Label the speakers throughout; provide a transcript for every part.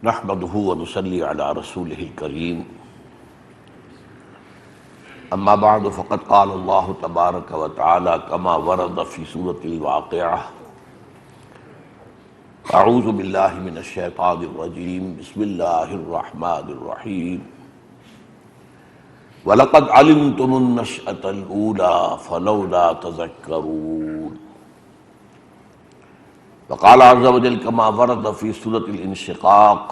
Speaker 1: نحمده ونصلي على رسوله الكريم اما بعد فقد قال الله تبارك وتعالى كما ورد في سورة الواقعة اعوذ بالله من الشيطان الرجيم بسم الله الرحمن الرحيم وَلَقَدْ عَلِمْتُمُ النَّشْأَةَ الْأُولَى فَلَوْلَا تَذَكَّرُونَ وقال عز وجل كما ورد في سورة الانشقاق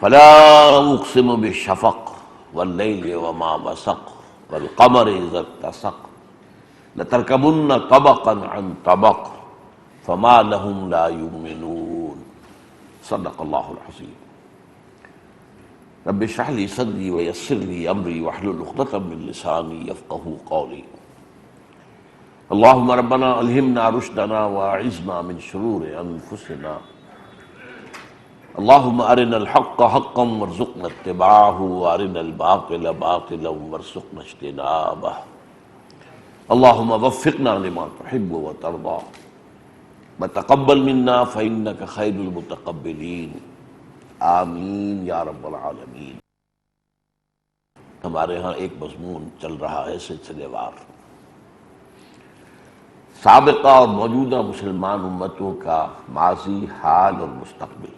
Speaker 1: فلا أقسم بالشفق والليل وما وسق والقمر إذا اتسق لتركبن طبقا عن طبق فما لهم لا يؤمنون صدق الله العظيم رب اشرح لي صدري ويسر لي امري واحلل عقدة من لساني يفقهوا قولي اللهم ربنا الهمنا رشدنا واعذنا من شرور انفسنا اللهم ارنا الحق حقا وارزقنا اتباعه وارنا الباطل باطلا وارزقنا اجتنابه اللهم وفقنا لما تحب وترضى وتقبل منا فانك خير المتقبلين آمین یا رب العالمین۔ ہمارے ہاں ایک مضمون چل رہا ہے سلسلے وار، سابقہ اور موجودہ مسلمان امتوں کا ماضی، حال اور مستقبل۔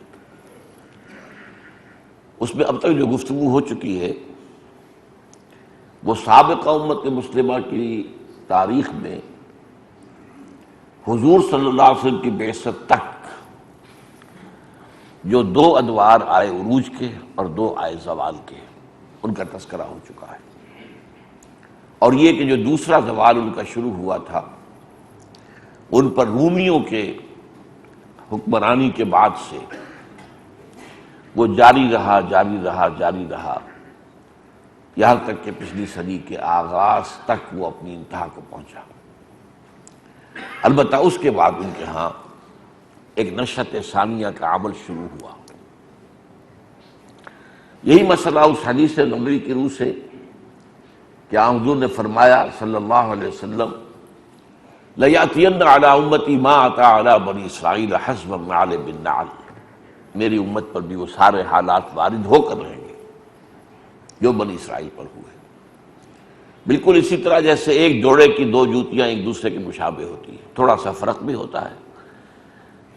Speaker 1: اس میں اب تک جو گفتگو ہو چکی ہے وہ سابقہ امت مسلمہ کی تاریخ میں حضور صلی اللہ علیہ وسلم کی بعثت تک جو دو ادوار آئے عروج کے اور دو آئے زوال کے، ان کا تذکرہ ہو چکا ہے۔ اور یہ کہ جو دوسرا زوال ان کا شروع ہوا تھا، ان پر رومیوں کے حکمرانی کے بعد سے وہ جاری رہا یہاں تک کہ پچھلی صدی کے آغاز تک وہ اپنی انتہا کو پہنچا۔ البتہ اس کے بعد ان کے ہاں ایک نشأت ثانیہ کا عمل شروع ہوا۔ یہی مسئلہ اس حدیث نبوی کی روح سے کہ حضور نے فرمایا صلی اللہ علیہ وسلم لَيَأْتِيَنَّ عَلَىٰ أُمَّتِي مَا أَتَىٰ عَلَىٰ بَنِي إِسْرَائِيلَ حَسْبَ النَّعْلِ بِالنَّعْلِ، میری امت پر بھی وہ سارے حالات وارد ہو کر رہیں گے جو بنی اسرائیل پر ہوئے۔ بالکل اسی طرح جیسے ایک جوڑے کی دو جوتیاں ایک دوسرے کے مشابہ ہوتی ہیں، تھوڑا سا فرق بھی ہوتا ہے،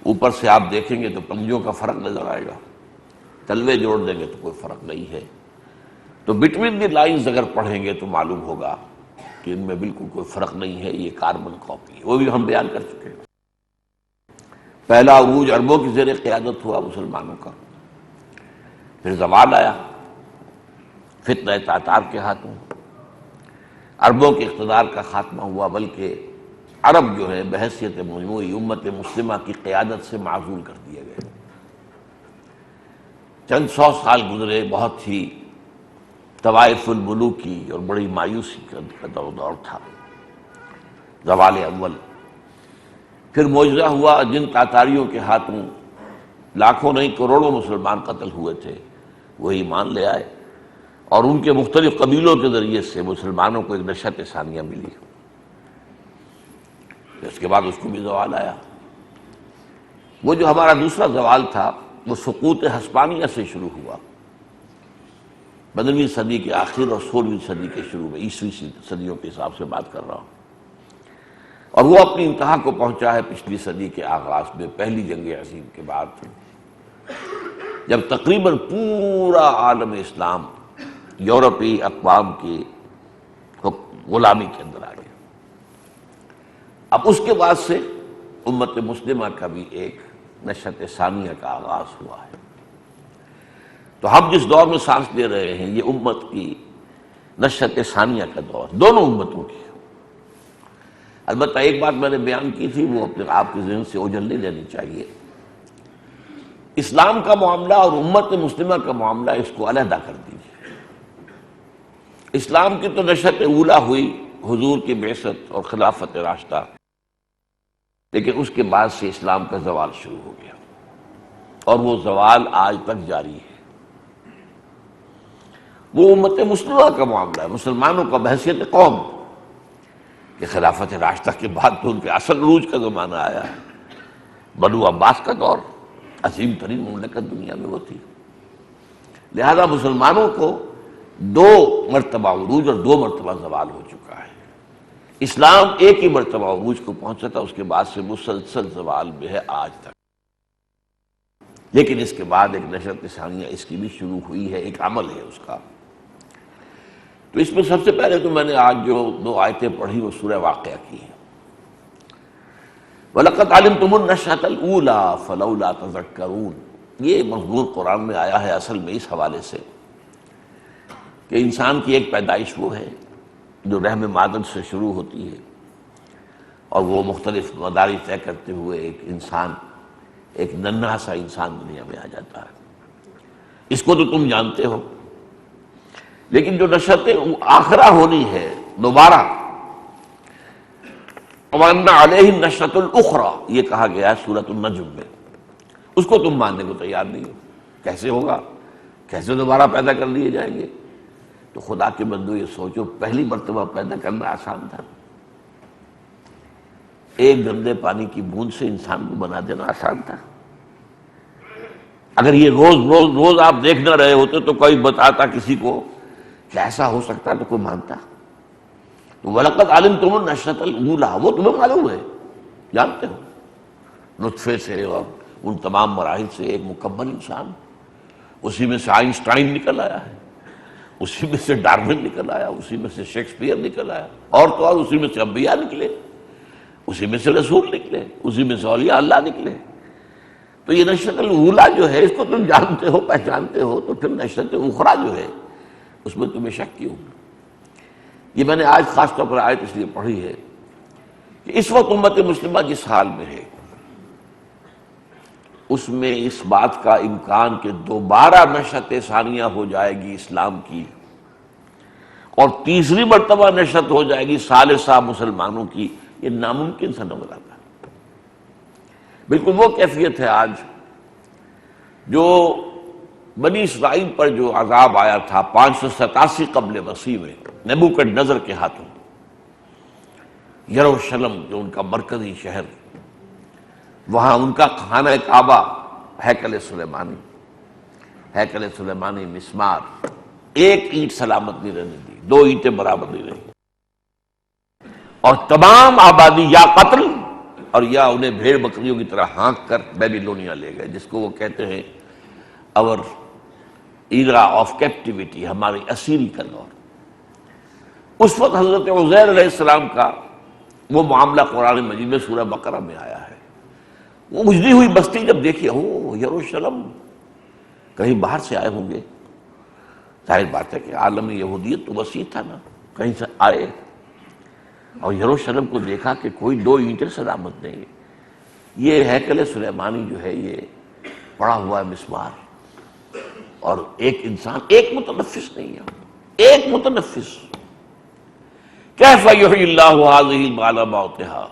Speaker 1: اوپر سے آپ دیکھیں گے تو پنجوں کا فرق نظر آئے گا، تلوے جوڑ دیں گے تو کوئی فرق نہیں ہے، تو بٹوین دی لائنز اگر پڑھیں گے تو معلوم ہوگا کہ ان میں بالکل کوئی فرق نہیں ہے، یہ کاربن کاپی ہے۔ وہ بھی ہم بیان کر چکے ہیں۔ پہلا عروج عربوں کی زیر قیادت ہوا مسلمانوں کا، پھر زوال آیا فتنہ تاتار کے ہاتھوں، عربوں کے اقتدار کا خاتمہ ہوا، بلکہ عرب جو ہے بحیثیت مجموعی امت مسلمہ کی قیادت سے معزول کر دیے گئے۔ چند سو سال گزرے، بہت ہی طوائف الملوکی اور بڑی مایوسی کا دور تھا، زوال اول۔ پھر معجزہ ہوا، جن تاتاریوں کے ہاتھوں لاکھوں نہیں کروڑوں مسلمان قتل ہوئے تھے وہ ایمان لے آئے، اور ان کے مختلف قبیلوں کے ذریعے سے مسلمانوں کو ایک نشأت ثانیہ ملی۔ اس کے بعد اس کو بھی زوال آیا۔ وہ جو ہمارا دوسرا زوال تھا وہ سقوط ہسپانیہ سے شروع ہوا، 15ویں صدی کے آخر اور 16ویں صدی کے شروع میں، عیسوی صدیوں کے حساب سے بات کر رہا ہوں، اور وہ اپنی انتہا کو پہنچا ہے پچھلی صدی کے آغاز میں، پہلی جنگ عظیم کے بعد، جب تقریباً پورا عالم اسلام یورپی اقوام کی غلامی کے اندر آ گیا۔ اب اس کے بعد سے امت مسلمہ کا بھی ایک نشأت ثانیہ کا آغاز ہوا ہے۔ تو ہم جس دور میں سانس لے رہے ہیں یہ امت کی نشأت ثانیہ کا دور، دونوں امتوں کی۔ البتہ ایک بات میں نے بیان کی تھی، وہ اپنے آپ کے ذہن سے اوجھل نہیں لینی چاہیے۔ اسلام کا معاملہ اور امت مسلمہ کا معاملہ اس کو علیحدہ کر دیجیے۔ اسلام کی تو نشأت اولیٰ ہوئی حضور کی بعثت اور خلافت راشدہ، لیکن اس کے بعد سے اسلام کا زوال شروع ہو گیا، اور وہ زوال آج تک جاری ہے۔ وہ امت مسلمہ کا معاملہ ہے، مسلمانوں کا بحیثیت قوم، کہ خلافت راشدہ کے بعد تو ان کے اصل عروج کا زمانہ آیا ہے، بنو عباس کا دور، عظیم ترین مملکت دنیا میں وہ تھی۔ لہذا مسلمانوں کو 2 مرتبہ عروج اور 2 مرتبہ زوال ہو چکا ہے۔ اسلام ایک ہی مرتبہ عروج کو پہنچا تھا، اس کے بعد سے مسلسل زوال میں ہے آج تک۔ لیکن اس کے بعد ایک نشرت ثانیہ اس کی بھی شروع ہوئی ہے، ایک عمل ہے اس کا۔ تو اس میں سب سے پہلے تو میں نے آج جو 2 آیتیں پڑھی وہ سورہ واقعہ کی ہیں۔ وَلَقَدْ عَلِمْتُمُ النَّشْأَةَ الْأُولَىٰ فَلَوْلَا تَذَكَّرُونَ، یہ مضمون قرآن میں آیا ہے اصل میں اس حوالے سے کہ انسان کی ایک پیدائش وہ ہے جو رحم مادر سے شروع ہوتی ہے، اور وہ مختلف مدارج طے کرتے ہوئے ایک انسان، ایک ننھا سا انسان دنیا میں آ جاتا ہے۔ اس کو تو تم جانتے ہو، لیکن جو نشأت آخرہ ہونی ہے دوبارہ، وَأَنَّ عَلَيْهِ النَّشْأَةُ الْأُخْرَىٰ، یہ کہا گیا ہے سورۃ النجم میں، اس کو تم ماننے کو تیار نہیں ہو۔ کیسے ہوگا؟ کیسے دوبارہ پیدا کر لیے جائیں گے؟ تو خدا کے بندو یہ سوچو، پہلی مرتبہ پیدا کرنا آسان تھا؟ ایک گندے پانی کی بوند سے انسان کو بنا دینا آسان تھا؟ اگر یہ روز آپ دیکھ نہ رہے ہوتے تو کوئی بتاتا کسی کو کہ ایسا ہو سکتا تو کوئی مانتا؟ تو وَلَقَدْ عَلِمْتُمُ النَّشْأَةَ الْأُولَىٰ، وہ تمہیں معلوم ہے، جانتے ہو، نطفے سے اور ان تمام مراحل سے ایک مکمل انسان، اسی میں سے آئنسٹائن نکل آیا ہے، اسی میں سے ڈارون نکل آیا، اسی میں سے شیکسپیئر نکل آیا، اور تو اور اسی میں سے انبیاء نکلے، اسی میں سے رسول نکلے، اسی میں سے اولیاء اللہ نکلے۔ تو یہ نشأۃ الاولیٰ جو ہے اس کو تم جانتے ہو، پہچانتے ہو، تو پھر نشأۃ اخریٰ جو ہے اس میں تمہیں شک کیوں؟ یہ میں نے آج خاص طور پر آیت اس لیے پڑھی ہے کہ اس وقت امت مسلمہ جس حال میں ہے اس میں اس بات کا امکان کہ دوبارہ نشأت ثانیہ ہو جائے گی اسلام کی، اور تیسری مرتبہ نشأت ہو جائے گی ثالثہ مسلمانوں کی، یہ ناممکن سا نظر آتا ہے۔ بالکل وہ کیفیت ہے آج جو بنی اسرائیل پر جو عذاب آیا تھا 587 قبل مسیح میں نبوکڈنضر کے ہاتھوں، یروشلم جو ان کا مرکزی شہر، وہاں ان کا خانہ کعبہ، ہیکل سلیمانی مسمار، ایک اینٹ سلامت نہیں رہنے دی، 2 اینٹیں برابر نہیں رہی، اور تمام آبادی یا قتل اور یا انہیں بھیڑ بکریوں کی طرح ہانک کر بیبیلونیا لے گئے، جس کو وہ کہتے ہیں اور ایرا آف کیپٹیوٹی، ہماری اسیری کا دور۔ اس وقت حضرت عزیر علیہ السلام کا وہ معاملہ قرآن مجید میں سورہ بقرہ میں آیا ہے۔ وہ اجڑی ہوئی بستی جب دیکھی، یروشلم، کہیں باہر سے آئے ہوں گے، ظاہر بات ہے کہ عالم یہودیت تو وسیع تھا نا، کہیں سے آئے اور یروشلم کو دیکھا کہ کوئی 2 اینٹیں سلامت نہیں، یہ ہیکل سلیمانی جو ہے یہ پڑا ہوا ہے مسمار، اور ایک انسان، ایک متنفس نہیں ہے، ایک متنفس۔ کیف یحیی اللہ ہذہ بعد موتہا،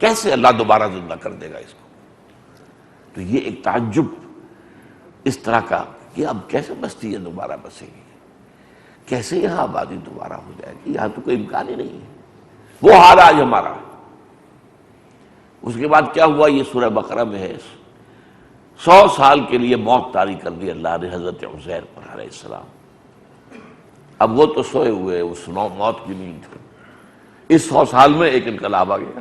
Speaker 1: کیسے اللہ دوبارہ زندہ کر دے گا اس کو؟ تو یہ ایک تعجب اس طرح کا کہ اب کیسے بستی ہے دوبارہ بسے گی، کیسے یہاں آبادی دوبارہ ہو جائے گی، یہاں تو کوئی امکان ہی نہیں ہے۔ وہ حال آج ہمارا۔ اس کے بعد کیا ہوا یہ سورہ بقرہ میں ہے، 100 سال کے لیے موت طاری کر دی اللہ نے حضرت عزیر پر علیہ السلام۔ اب وہ تو سوئے ہوئے اس موت کی نیند، اس 100 سال میں ایک انقلاب آ گیا۔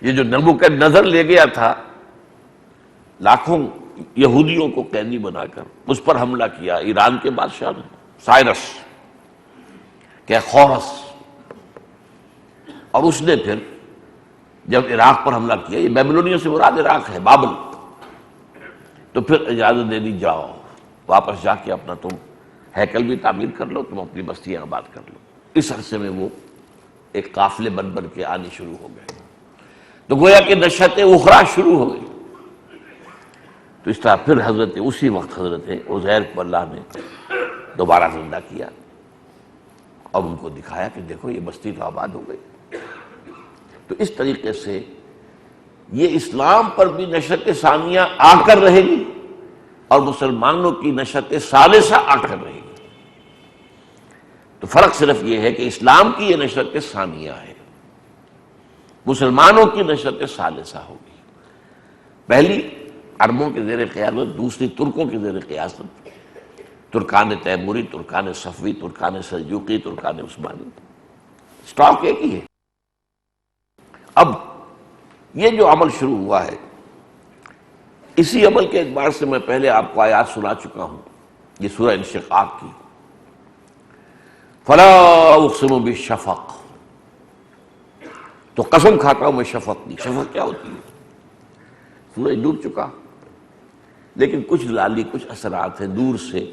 Speaker 1: یہ جو نبوکدنضر لے گیا تھا لاکھوں یہودیوں کو قیدی بنا کر، اس پر حملہ کیا ایران کے بادشاہ نے، سائرس کہ خورس، اور اس نے پھر جب عراق پر حملہ کیا، یہ بیبلونیا سے مراد عراق ہے، بابل، تو پھر اجازت دے دی، جاؤ واپس جا کے اپنا تم ہیکل بھی تعمیر کر لو، تم اپنی بستیاں آباد کر لو۔ اس عرصے میں وہ ایک قافلے بن کے آنے شروع ہو گئے، تو گویا کہ نشأت اخریٰ شروع ہو گئی۔ تو اس طرح پھر اسی وقت حضرت عزیر کو اللہ نے دوبارہ زندہ کیا اور ان کو دکھایا کہ دیکھو یہ بستی تو آباد ہو گئی۔ تو اس طریقے سے یہ اسلام پر بھی نشأت ثانیہ آ کر رہے گی اور مسلمانوں کی نشأت ثالثہ آ کر رہے گی۔ تو فرق صرف یہ ہے کہ اسلام کی یہ نشأت ثانیہ ہے، مسلمانوں کی نشرت ثالثہ ہوگی، پہلی عربوں کے زیر قیادت، دوسری ترکوں کے زیر قیادت، ترکان تیموری، Terken صفوی، Terken Seljuqi, Terken Usmani, stock ایک ہی ہے۔ اب یہ جو عمل شروع ہوا ہے، اسی عمل کے اعتبار سے میں پہلے آپ کو آیات سنا چکا ہوں، یہ سورہ انشقاق کی، فلا اقسم بالشفق، تو قسم کھاتا ہوں میں شفق کی۔ شفق کیا ہوتی ہے؟ سورج ڈوب چکا، لیکن کچھ لالی، کچھ اثرات ہیں دور سے،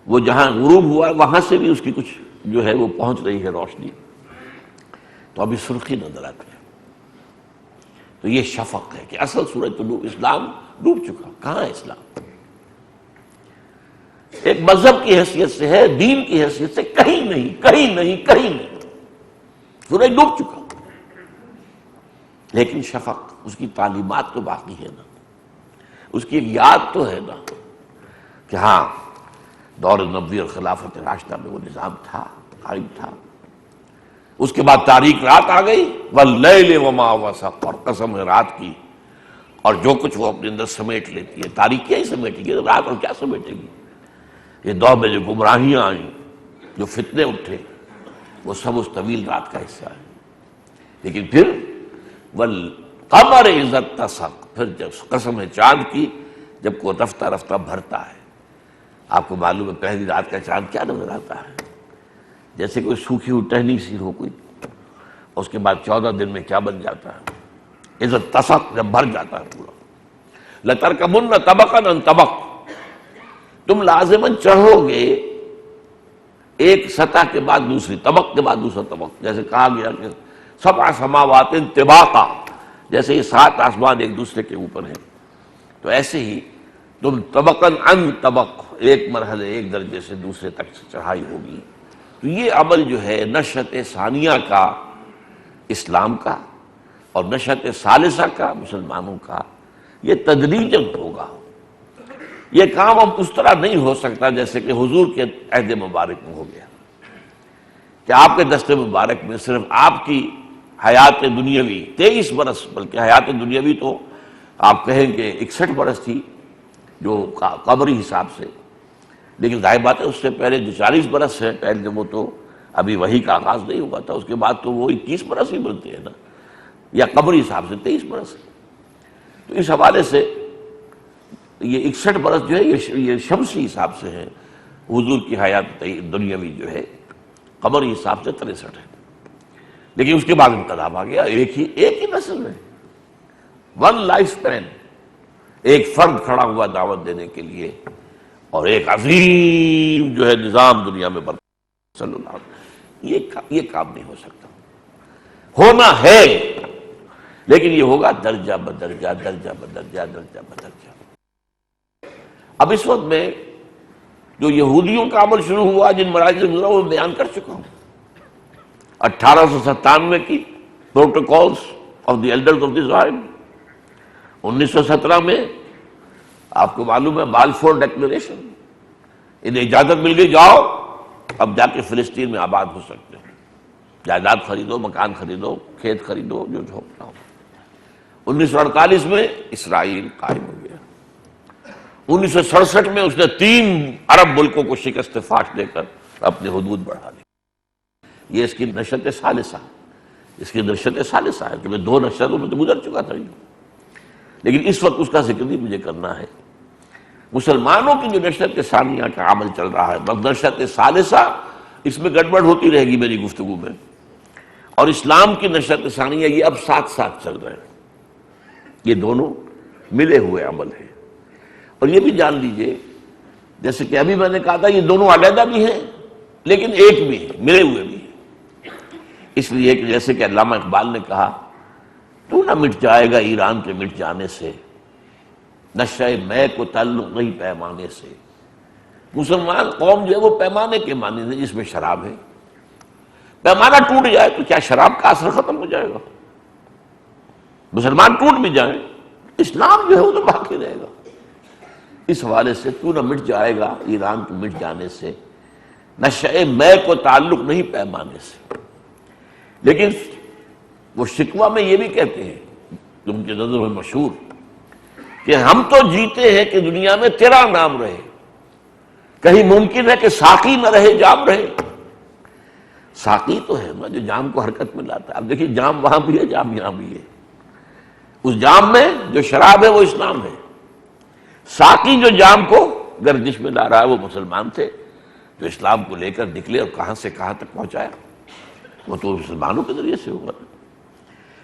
Speaker 1: وہ جہاں غروب ہوا وہاں سے بھی اس کی کچھ جو ہے وہ پہنچ رہی ہے روشنی، تو ابھی سرخی نظر آتی ہے، تو یہ شفق ہے کہ اصل سورج تو ڈوب، اسلام ڈوب چکا، کہاں ہے اسلام؟ ایک مذہب کی حیثیت سے ہے، دین کی حیثیت سے کہیں نہیں، کہیں نہیں، کہیں نہیں، سورج ڈوب چکا، لیکن شفق، اس کی تعلیمات تو باقی ہے نا، اس کی ایک یاد تو ہے نا کہ ہاں دور نبوی اور خلافت راشدہ میں وہ نظام تھا، قائم تھا۔ اس کے بعد تاریک رات آ گئی، واللیل وما وسق، اور قسم ہے رات کی اور جو کچھ وہ اپنے اندر سمیٹ لیتی ہے، تاریک کیا ہی سمیٹے گی رات، اور کیا سمیٹے گی؟ یہ دور میں جو گمراہیاں آئیں، جو فتنے اٹھے، وہ سب اس طویل رات کا حصہ ہے۔ لیکن پھر والقمر اذا اتسق، پھر جب قسم ہے چاند کی جب کو رفتہ رفتہ بھرتا ہے۔ آپ کو معلوم ہے پہلی رات کا چاند کیا نظر آتا ہے؟ جیسے کوئی سوکھی ہوئی ٹہنی سی ہو کوئی، اس کے بعد 14 دن میں کیا بن جاتا ہے؟ اذا اتسق، جب بھر جاتا ہے پورا۔ لترکبن طبقا عن طبق، تم لازماً چڑھو گے ایک سطح کے بعد دوسری، طبق کے بعد دوسرا طبق، جیسے کہا گیا کہ سبع سماوات طباقا، جیسے یہ 7 آسمان ایک دوسرے کے اوپر ہیں، تو ایسے ہی تم طبقاً عن طبق، ایک مرحلے، ایک درجے سے دوسرے تک چڑھائی ہوگی۔ تو یہ عمل جو ہے نشأت ثانیہ کا اسلام کا اور نشأت ثالثہ کا مسلمانوں کا، یہ تدریجاً ہوگا۔ یہ کام اب اس طرح نہیں ہو سکتا جیسے کہ حضور کے عہد مبارک میں ہو گیا، کہ آپ کے دست مبارک میں صرف آپ کی حیات دنیاوی 23 برس، بلکہ حیات دنیاوی تو آپ کہیں کہ 61 برس تھی جو قبری حساب سے، لیکن ظاہر بات ہے اس سے پہلے جو 40 برس ہے، پہلے وہ تو ابھی وحی کا آغاز نہیں ہوا تھا، اس کے بعد تو وہ 21 برس ہی بنتے ہیں نا، یا قبری حساب سے 23 برس ہے۔ تو اس حوالے سے یہ 61 برس جو ہے یہ شمسی حساب سے ہے، حضور کی حیات دنیاوی جو ہے قمری حساب سے 63 ہے، لیکن اس کے بعد انقلاب آ گیا، ایک ہی نسل میں، ون لائف سپین، ایک فرد کھڑا ہوا دعوت دینے کے لیے، اور ایک عظیم جو ہے نظام دنیا میں برپا صلی اللہ علیہ وسلم۔ یہ کام نہیں ہو سکتا، ہونا ہے لیکن یہ ہوگا درجہ بدرجہ، درجہ بدرجہ، درجہ بدرجہ۔ اب اس وقت میں جو یہودیوں کا عمل شروع ہوا، جن مراحل سے گزرا وہ بیان کر چکا ہوں۔ 1897 کی protocols of the elders of the Zion, 1917 میں آپ کو معلوم ہے بالفور ڈیکلیریشن، انہیں اجازت مل گئی، جاؤ اب جا کے فلسطین میں آباد ہو سکتے ہو، جائیداد خریدو، مکان خریدو، کھیت خریدو، جو ہونا ہو۔ 1948 میں اسرائیل قائم ہو گیا۔ 1967 میں اس نے 3 عرب ملکوں کو شکست فاش دے کر اپنے حدود بڑھا دی۔ یہ اس کی نشأت ثالثہ، اس کی نشأت ثالثہ ہے، کہ میں 2 نشأتوں میں تو گزر چکا تھا، لیکن اس وقت اس کا ذکر بھی مجھے کرنا ہے۔ مسلمانوں کی جو نشأت ثانیہ کا عمل چل رہا ہے، نشأت ثالثہ، اس میں گڑبڑ ہوتی رہے گی میری گفتگو میں، اور اسلام کی نشأت ثانیہ، یہ اب ساتھ ساتھ چل رہے ہیں، یہ دونوں ملے ہوئے عمل ہیں۔ اور یہ بھی جان لیجئے، جیسے کہ ابھی میں نے کہا تھا، یہ دونوں علیحدہ بھی ہیں لیکن ایک بھی ہیں، ملے ہوئے بھی ہیں، اس لیے کہ جیسے کہ علامہ اقبال نے کہا، تو نہ مٹ جائے گا ایران کے مٹ جانے سے، نشہ میں کو تعلق نہیں پیمانے سے۔ مسلمان قوم جو ہے وہ پیمانے کے معنی ہے جس میں شراب ہے، پیمانہ ٹوٹ جائے تو کیا شراب کا اثر ختم ہو جائے گا؟ مسلمان ٹوٹ بھی جائیں، اسلام جو ہے وہ تو باقی رہے گا۔ اس حوالے سے تو نہ مٹ جائے گا ایران کے مٹ جانے سے، نشہ میں کو تعلق نہیں پیمانے سے۔ لیکن وہ شکوہ میں یہ بھی کہتے ہیں جو ان کی نظر میں مشہور کہ ہم تو جیتے ہیں کہ دنیا میں تیرا نام رہے، کہیں ممکن ہے کہ ساقی نہ رہے جام رہے؟ ساقی تو ہے نا جو جام کو حرکت میں لاتا ہے. اب دیکھیے جام وہاں بھی ہے، جام یہاں بھی ہے. اس جام میں جو شراب ہے وہ اسلام ہے. ساقی جو جام کو گردش میں لا رہا ہے وہ مسلمان تھے جو اسلام کو لے کر نکلے اور کہاں سے کہاں تک پہنچایا، وہ تو مسلمانوں کے ذریعے سے ہوگا.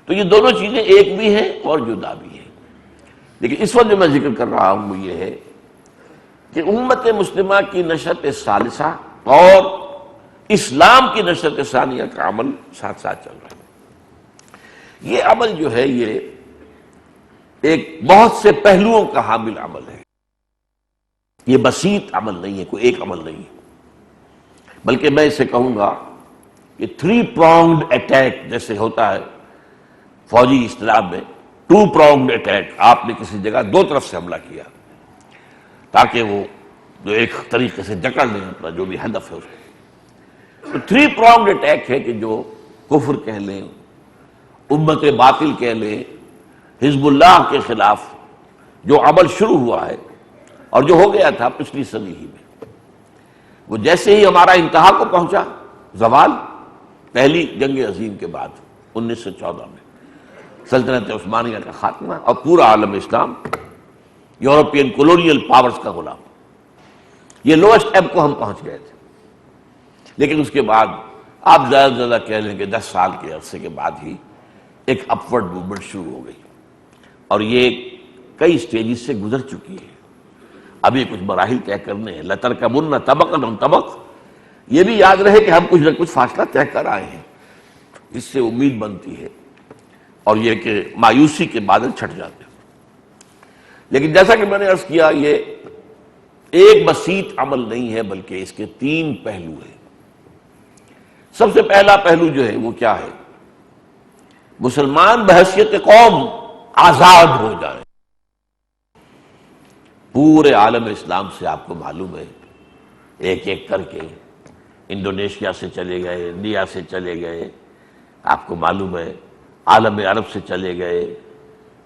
Speaker 1: تو یہ دونوں چیزیں ایک بھی ہیں اور جدا بھی ہیں. لیکن اس وقت جو میں ذکر کر رہا ہوں وہ یہ ہے کہ امت مسلمہ کی نشأت ثالثہ اور اسلام کی نشأت ثانیہ کا عمل ساتھ ساتھ چل رہا ہے. یہ عمل جو ہے یہ ایک بہت سے پہلوؤں کا حامل عمل ہے. یہ بسیط عمل نہیں ہے، کوئی ایک عمل نہیں ہے، بلکہ میں اسے کہوں گا کہ 3 pronged اٹیک جیسے ہوتا ہے فوجی اصطلاح میں. 2 pronged اٹیک، آپ نے کسی جگہ 2 طرف سے حملہ کیا تاکہ وہ جو ایک طریقے سے جکڑ لیں اپنا جو بھی ہدف ہے اس کو. تو 3 pronged اٹیک ہے کہ جو کفر کہہ لیں، امت باطل کہہ لیں، حزب اللہ کے خلاف جو عمل شروع ہوا ہے اور جو ہو گیا تھا پچھلی صدی ہی میں، وہ جیسے ہی ہمارا انتہا کو پہنچا زوال پہلی جنگ عظیم کے بعد 1914 میں سلطنت عثمانیہ کا خاتمہ اور پورا عالم اسلام یورپین کولونیل پاورز کا غلام، یہ لوسٹ ایب کو ہم پہنچ گئے تھے. لیکن اس کے بعد آپ زیادہ سے زیادہ کہہ لیں کہ 10 سال کے عرصے کے بعد ہی ایک اپورڈ موومنٹ شروع ہو گئی اور یہ کئی سٹیجز سے گزر چکی ہے. ابھی کچھ مراحل طے کرنے ہیں. لَتَرْكَبُنَّ طَبَقًا عَنْ طَبَقٍ، یہ بھی یاد رہے کہ ہم کچھ نہ کچھ فاصلہ طے کر آئے ہیں. اس سے امید بنتی ہے اور یہ کہ مایوسی کے بادل چھٹ جاتے ہیں. لیکن جیسا کہ میں نے عرض کیا یہ ایک بسیط عمل نہیں ہے بلکہ اس کے 3 پہلو ہیں. سب سے پہلا پہلو جو ہے وہ کیا ہے؟ مسلمان بحیثیت قوم آزاد ہو جائیں. پورے عالم اسلام سے آپ کو معلوم ہے ایک ایک کر کے انڈونیشیا سے چلے گئے، انڈیا سے چلے گئے، آپ کو معلوم ہے عالم عرب سے چلے گئے،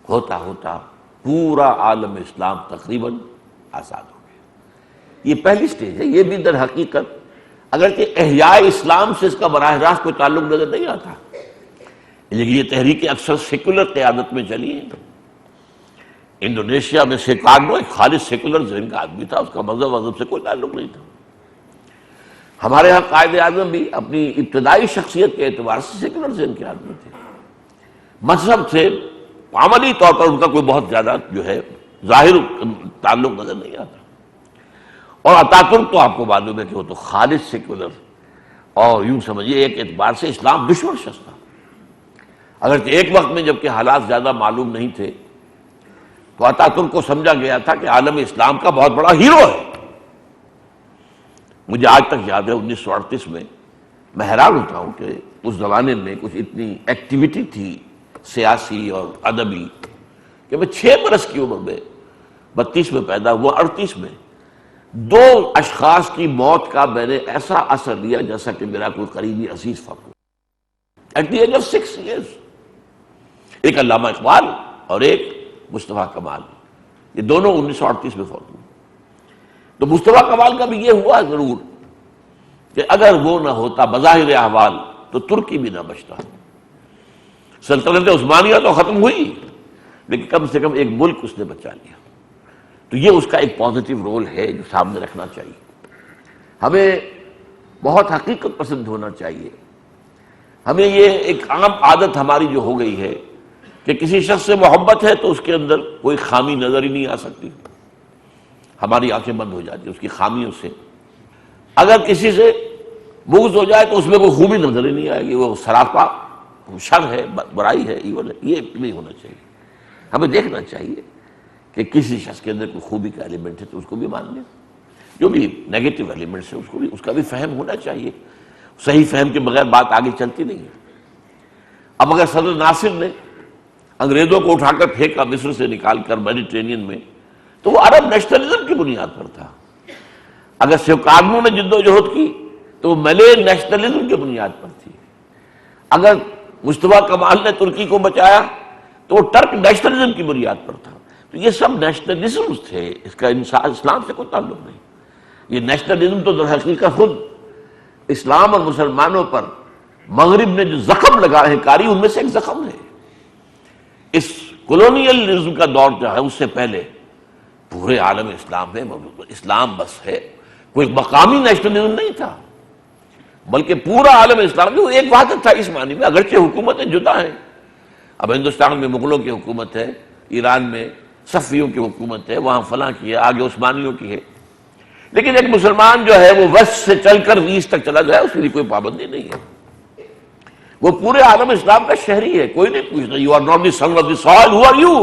Speaker 1: ہوتا ہوتا پورا عالم اسلام تقریباً آزاد ہو گیا. یہ پہلی سٹیج ہے. یہ بھی در حقیقت اگرچہ احیاء اسلام سے اس کا براہ راست کوئی تعلق نظر نہیں آتا، لیکن یہ تحریکیں اکثر سیکولر قیادت میں چلی ہیں. انڈونیشیا میں سیکارنو ایک خالص سیکولر ذہن کا آدمی تھا، اس کا مذہب سے کوئی تعلق نہیں تھا. ہمارے ہاں قائد اعظم بھی اپنی ابتدائی شخصیت کے اعتبار سے سیکولر ذہن کے آدمی تھے. مذہب سے عملی طور پر ان کا کوئی بہت زیادہ جو ہے ظاہر تعلق نظر نہیں آتا. اور اتاتورک تو آپ کو معلوم ہے کہ وہ تو خالص سیکولر اور یوں سمجھیے ایک اعتبار سے اسلام دشمن شخص تھا. اگرچہ ایک وقت میں جبکہ حالات زیادہ معلوم نہیں تھے تو اتاتورک کو سمجھا گیا تھا کہ عالم اسلام کا بہت بڑا ہیرو ہے. مجھے آج تک یاد ہے 1938 میں حیران ہوتا ہوں کہ اس زمانے میں کچھ اتنی ایکٹیویٹی تھی سیاسی اور ادبی کہ میں 6 برس کی عمر میں 32 میں پیدا ہوا، 38 میں 2 اشخاص کی موت کا میں نے ایسا اثر لیا جیسا کہ میرا کوئی قریبی عزیز فوت ہو at the age of 6 years. ایک علامہ اقبال اور ایک مصطفیٰ کمال، یہ دونوں 1938 میں فوت ہوئے. تو مصطفیٰ کمال کا بھی یہ ہوا ضرور کہ اگر وہ نہ ہوتا بظاہر احوال تو ترکی بھی نہ بچتا. سلطنت عثمانیہ تو ختم ہوئی لیکن کم سے کم ایک ملک اس نے بچا لیا. تو یہ اس کا ایک پازیٹیو رول ہے جو سامنے رکھنا چاہیے. ہمیں بہت حقیقت پسند ہونا چاہیے. ہمیں یہ ایک عام عادت ہماری جو ہو گئی ہے کہ کسی شخص سے محبت ہے تو اس کے اندر کوئی خامی نظر ہی نہیں آ سکتی. ہماری آنکھیں بند ہو جاتی اس کی خامیوں سے. اگر کسی سے بغض ہو جائے تو اس میں کوئی خوبی نظر ہی نہیں آئے گی، وہ سراپا شر ہے، برائی ہے، ایول ہے. یہ نہیں ہونا چاہیے. ہمیں دیکھنا چاہیے کہ کسی شخص کے اندر کوئی خوبی کا ایلیمنٹ ہے تو اس کو بھی مان لیں. جو بھی نیگیٹو ایلیمنٹس ہیں اس کا بھی فہم ہونا چاہیے. صحیح فہم کے بغیر بات آگے چلتی نہیں ہے. اب اگر صدر ناصر نے انگریزوں کو اٹھا کر پھینکا مصر سے نکال کر میڈیٹرینین میں تو وہ عرب نیشنلزم کی بنیاد پر تھا. اگر سیکارنو نے جدوجہد کی تو وہ ملے نیشنلزم کی بنیاد پر تھی. اگر مصطفیٰ کمال نے ترکی کو بچایا تو وہ ٹرک نیشنلزم کی بنیاد پر تھا. تو یہ سب نیشنلزمز تھے، اس کا اسلام سے کوئی تعلق نہیں. یہ نیشنلزم تو در حقیقت خود اسلام اور مسلمانوں پر مغرب نے جو زخم لگائے ہیں کاری، ان میں سے ایک زخم ہے. اس کولونیلزم کا دور جو ہے اس سے پہلے پورے عالم اسلام میں اسلام بس ہے، کوئی مقامی نیشنلزم نہیں تھا، بلکہ پورا عالم اسلام جو ایک وحدت تھا اس معنی میں. اگرچہ حکومتیں جدا ہیں، اب ہندوستان میں مغلوں کی حکومت ہے، ایران میں صفویوں کی حکومت ہے، وہاں فلاں کی ہے، آگے عثمانیوں کی ہے، لیکن ایک مسلمان جو ہے وہ وسط سے چل کر ایسٹ تک چلا جائے اس کی کوئی پابندی نہیں ہے. وہ پورے عالم اسلام کا شہری ہے، کوئی نہیں پوچھتا you are not the son of the soil, who are you.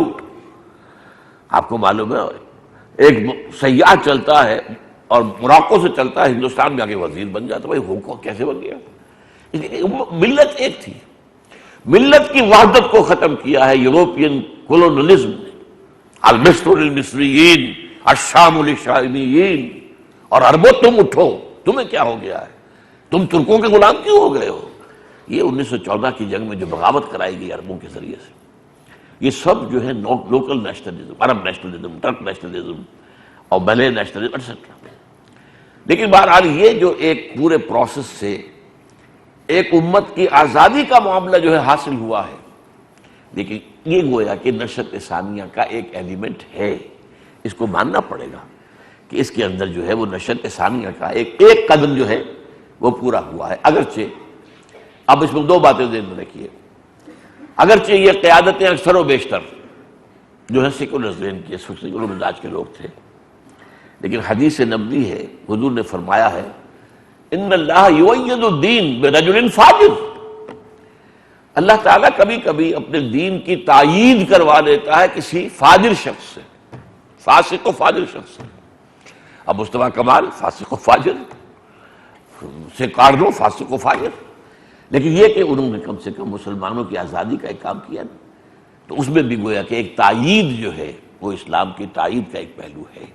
Speaker 1: آپ کو معلوم ہے ایک سیاح چلتا ہے اور موراکو سے چلتا ہے ہندوستان میں آگے وزیر بن جاتا ہے. بھائی ہو کیسے بن گیا؟ ملت ایک تھی. ملت کی وحدت کو ختم کیا ہے یوروپین کولونیلزم نے. المصر للمصریین الشام للشامیین. اور عربوں تم اٹھو، تمہیں کیا ہو گیا ہے؟ تم ترکوں کے غلام کیوں ہو گئے ہو؟ یہ 1914 کی جنگ میں جو بغاوت کرائی گئی عربوں کے ذریعے سے، یہ سب جو ہے لوکل نیشنلزم، عرب نیشنلزم، ٹرک نیشنلزم اور ملے نیشنلزم ایٹسٹرا. لیکن بہرحال یہ جو ایک پورے پروسیس سے ایک امت کی آزادی کا معاملہ جو ہے حاصل ہوا ہے، لیکن یہ گویا کہ نشأت ثانیہ کا ایک ایلیمنٹ ہے. اس کو ماننا پڑے گا کہ اس کے اندر جو ہے وہ نشأت ثانیہ کا ایک قدم جو ہے وہ پورا ہوا ہے. اگرچہ اب اس میں دو باتیں ذہن میں رکھیے. اگرچہ یہ قیادتیں اکثر و بیشتر جو ہے سیکولر ذہن کی، سیکولر مزاج کے لوگ تھے، لیکن حدیث نبوی ہے، حضور نے فرمایا ہے ان اللہ یؤید الدین برجل فاجر. اللہ تعالیٰ کبھی کبھی اپنے دین کی تائید کروا لیتا ہے کسی فاجر شخص سے، فاسق و فاجر شخص سے. اب مصطفیٰ کمال فاسق و فاجر سے کاٹ دو، فاسق و فاجر، لیکن یہ کہ انہوں نے کم سے کم مسلمانوں کی آزادی کا ایک کام کیا نا، تو اس میں بھی گویا کہ ایک تائید جو ہے وہ اسلام کی تائید کا ایک پہلو ہے.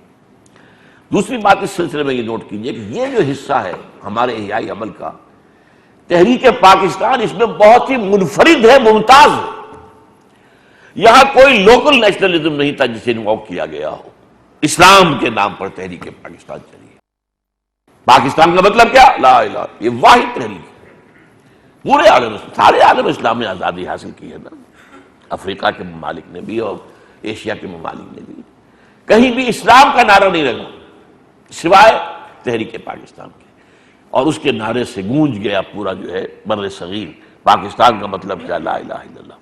Speaker 1: دوسری بات اس سلسلے میں یہ نوٹ کیجئے کہ یہ جو حصہ ہے ہمارے احیائی عمل کا، تحریک پاکستان، اس میں بہت ہی منفرد ہے، ممتاز ہے. یہاں کوئی لوکل نیشنلزم نہیں تھا جسے انوو کیا گیا ہو. اسلام کے نام پر تحریک پاکستان چلی. پاکستان کا مطلب کیا؟ لا الہ، یہ واحد تحریک. پورے عالم، سارے عالم اسلام نے آزادی حاصل کی ہے نا، افریقہ کے ممالک نے بھی اور ایشیا کے ممالک نے بھی. کہیں بھی اسلام کا نعرہ نہیں لگا سوائے تحریک پاکستان کے، اور اس کے نعرے سے گونج گیا پورا جو ہے بر صغیر. پاکستان کا مطلب کیا؟ لا الہ الا اللہ.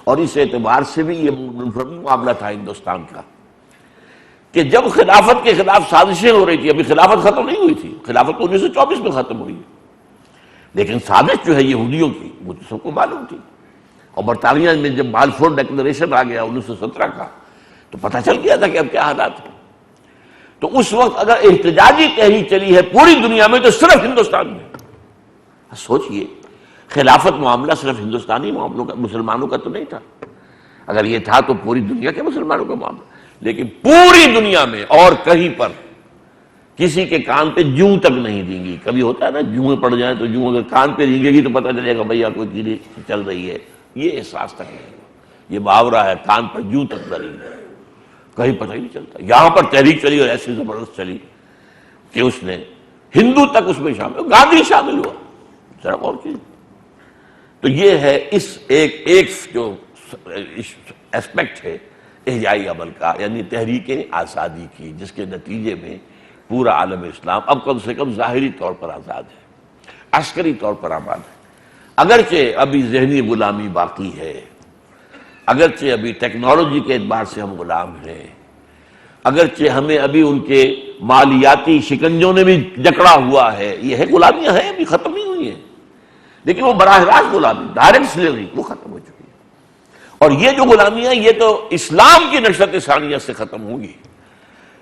Speaker 1: اور اس اعتبار سے بھی یہ معاملہ تھا ہندوستان کا کہ جب خلافت کے خلاف سازشیں ہو رہی تھی، ابھی خلافت ختم نہیں ہوئی تھی، خلافت تو 1924 میں ختم ہوئی، لیکن سازش جو ہے یہودیوں کی وہ تو سب کو معلوم تھی. اور برطانیہ میں جب بالفور ڈیکلریشن آ گیا 1917 کا، تو پتہ چل گیا تھا کہ اب کیا حالات ہیں. تو اس وقت اگر احتجاجی تحریک چلی ہے پوری دنیا میں تو صرف ہندوستان میں. سوچئے خلافت معاملہ صرف ہندوستانی معاملوں کا، مسلمانوں کا تو نہیں تھا. اگر یہ تھا تو پوری دنیا کے مسلمانوں کا معاملہ، لیکن پوری دنیا میں اور کہیں پر کسی کے کان پہ جوں تک نہیں دیں گی. کبھی ہوتا ہے نا جوئیں پڑ جائیں تو جوں اگر کان پہ رینگے گی تو پتہ چلے گا بھیا کوئی چیز چل رہی ہے. یہ احساس تک نہیں. یہ محاورہ ہے کان پر جوں تک نہ رینگے، کہیں پتہ ہی نہیں چلتا. یہاں پر تحریک چلی اور ایسی زبردست چلی کہ اس نے ہندو تک اس میں شامل، گاندھی شامل ہوا. ذرا غور کیجیے. تو یہ ہے اس ایک جو اسپیکٹ ہے احیائی عمل کا، یعنی تحریک آزادی کی، جس کے نتیجے میں پورا عالم اسلام اب کم سے کم ظاہری طور پر آزاد ہے، عسکری طور پر آباد ہے. اگرچہ ابھی ذہنی غلامی باقی ہے، اگرچہ ابھی ٹیکنالوجی کے اعتبار سے ہم غلام ہیں، اگرچہ ہمیں ابھی ان کے مالیاتی شکنجوں نے بھی جکڑا ہوا ہے. یہ ہے غلامیاں ہیں، ابھی ختم نہیں ہوئی ہیں، لیکن وہ براہ راست غلامی، ڈائریکٹ سلیوری، وہ ختم ہو چکی ہے. اور یہ جو غلامیاں یہ تو اسلام کی نشأت ثانیہ سے ختم ہوگی،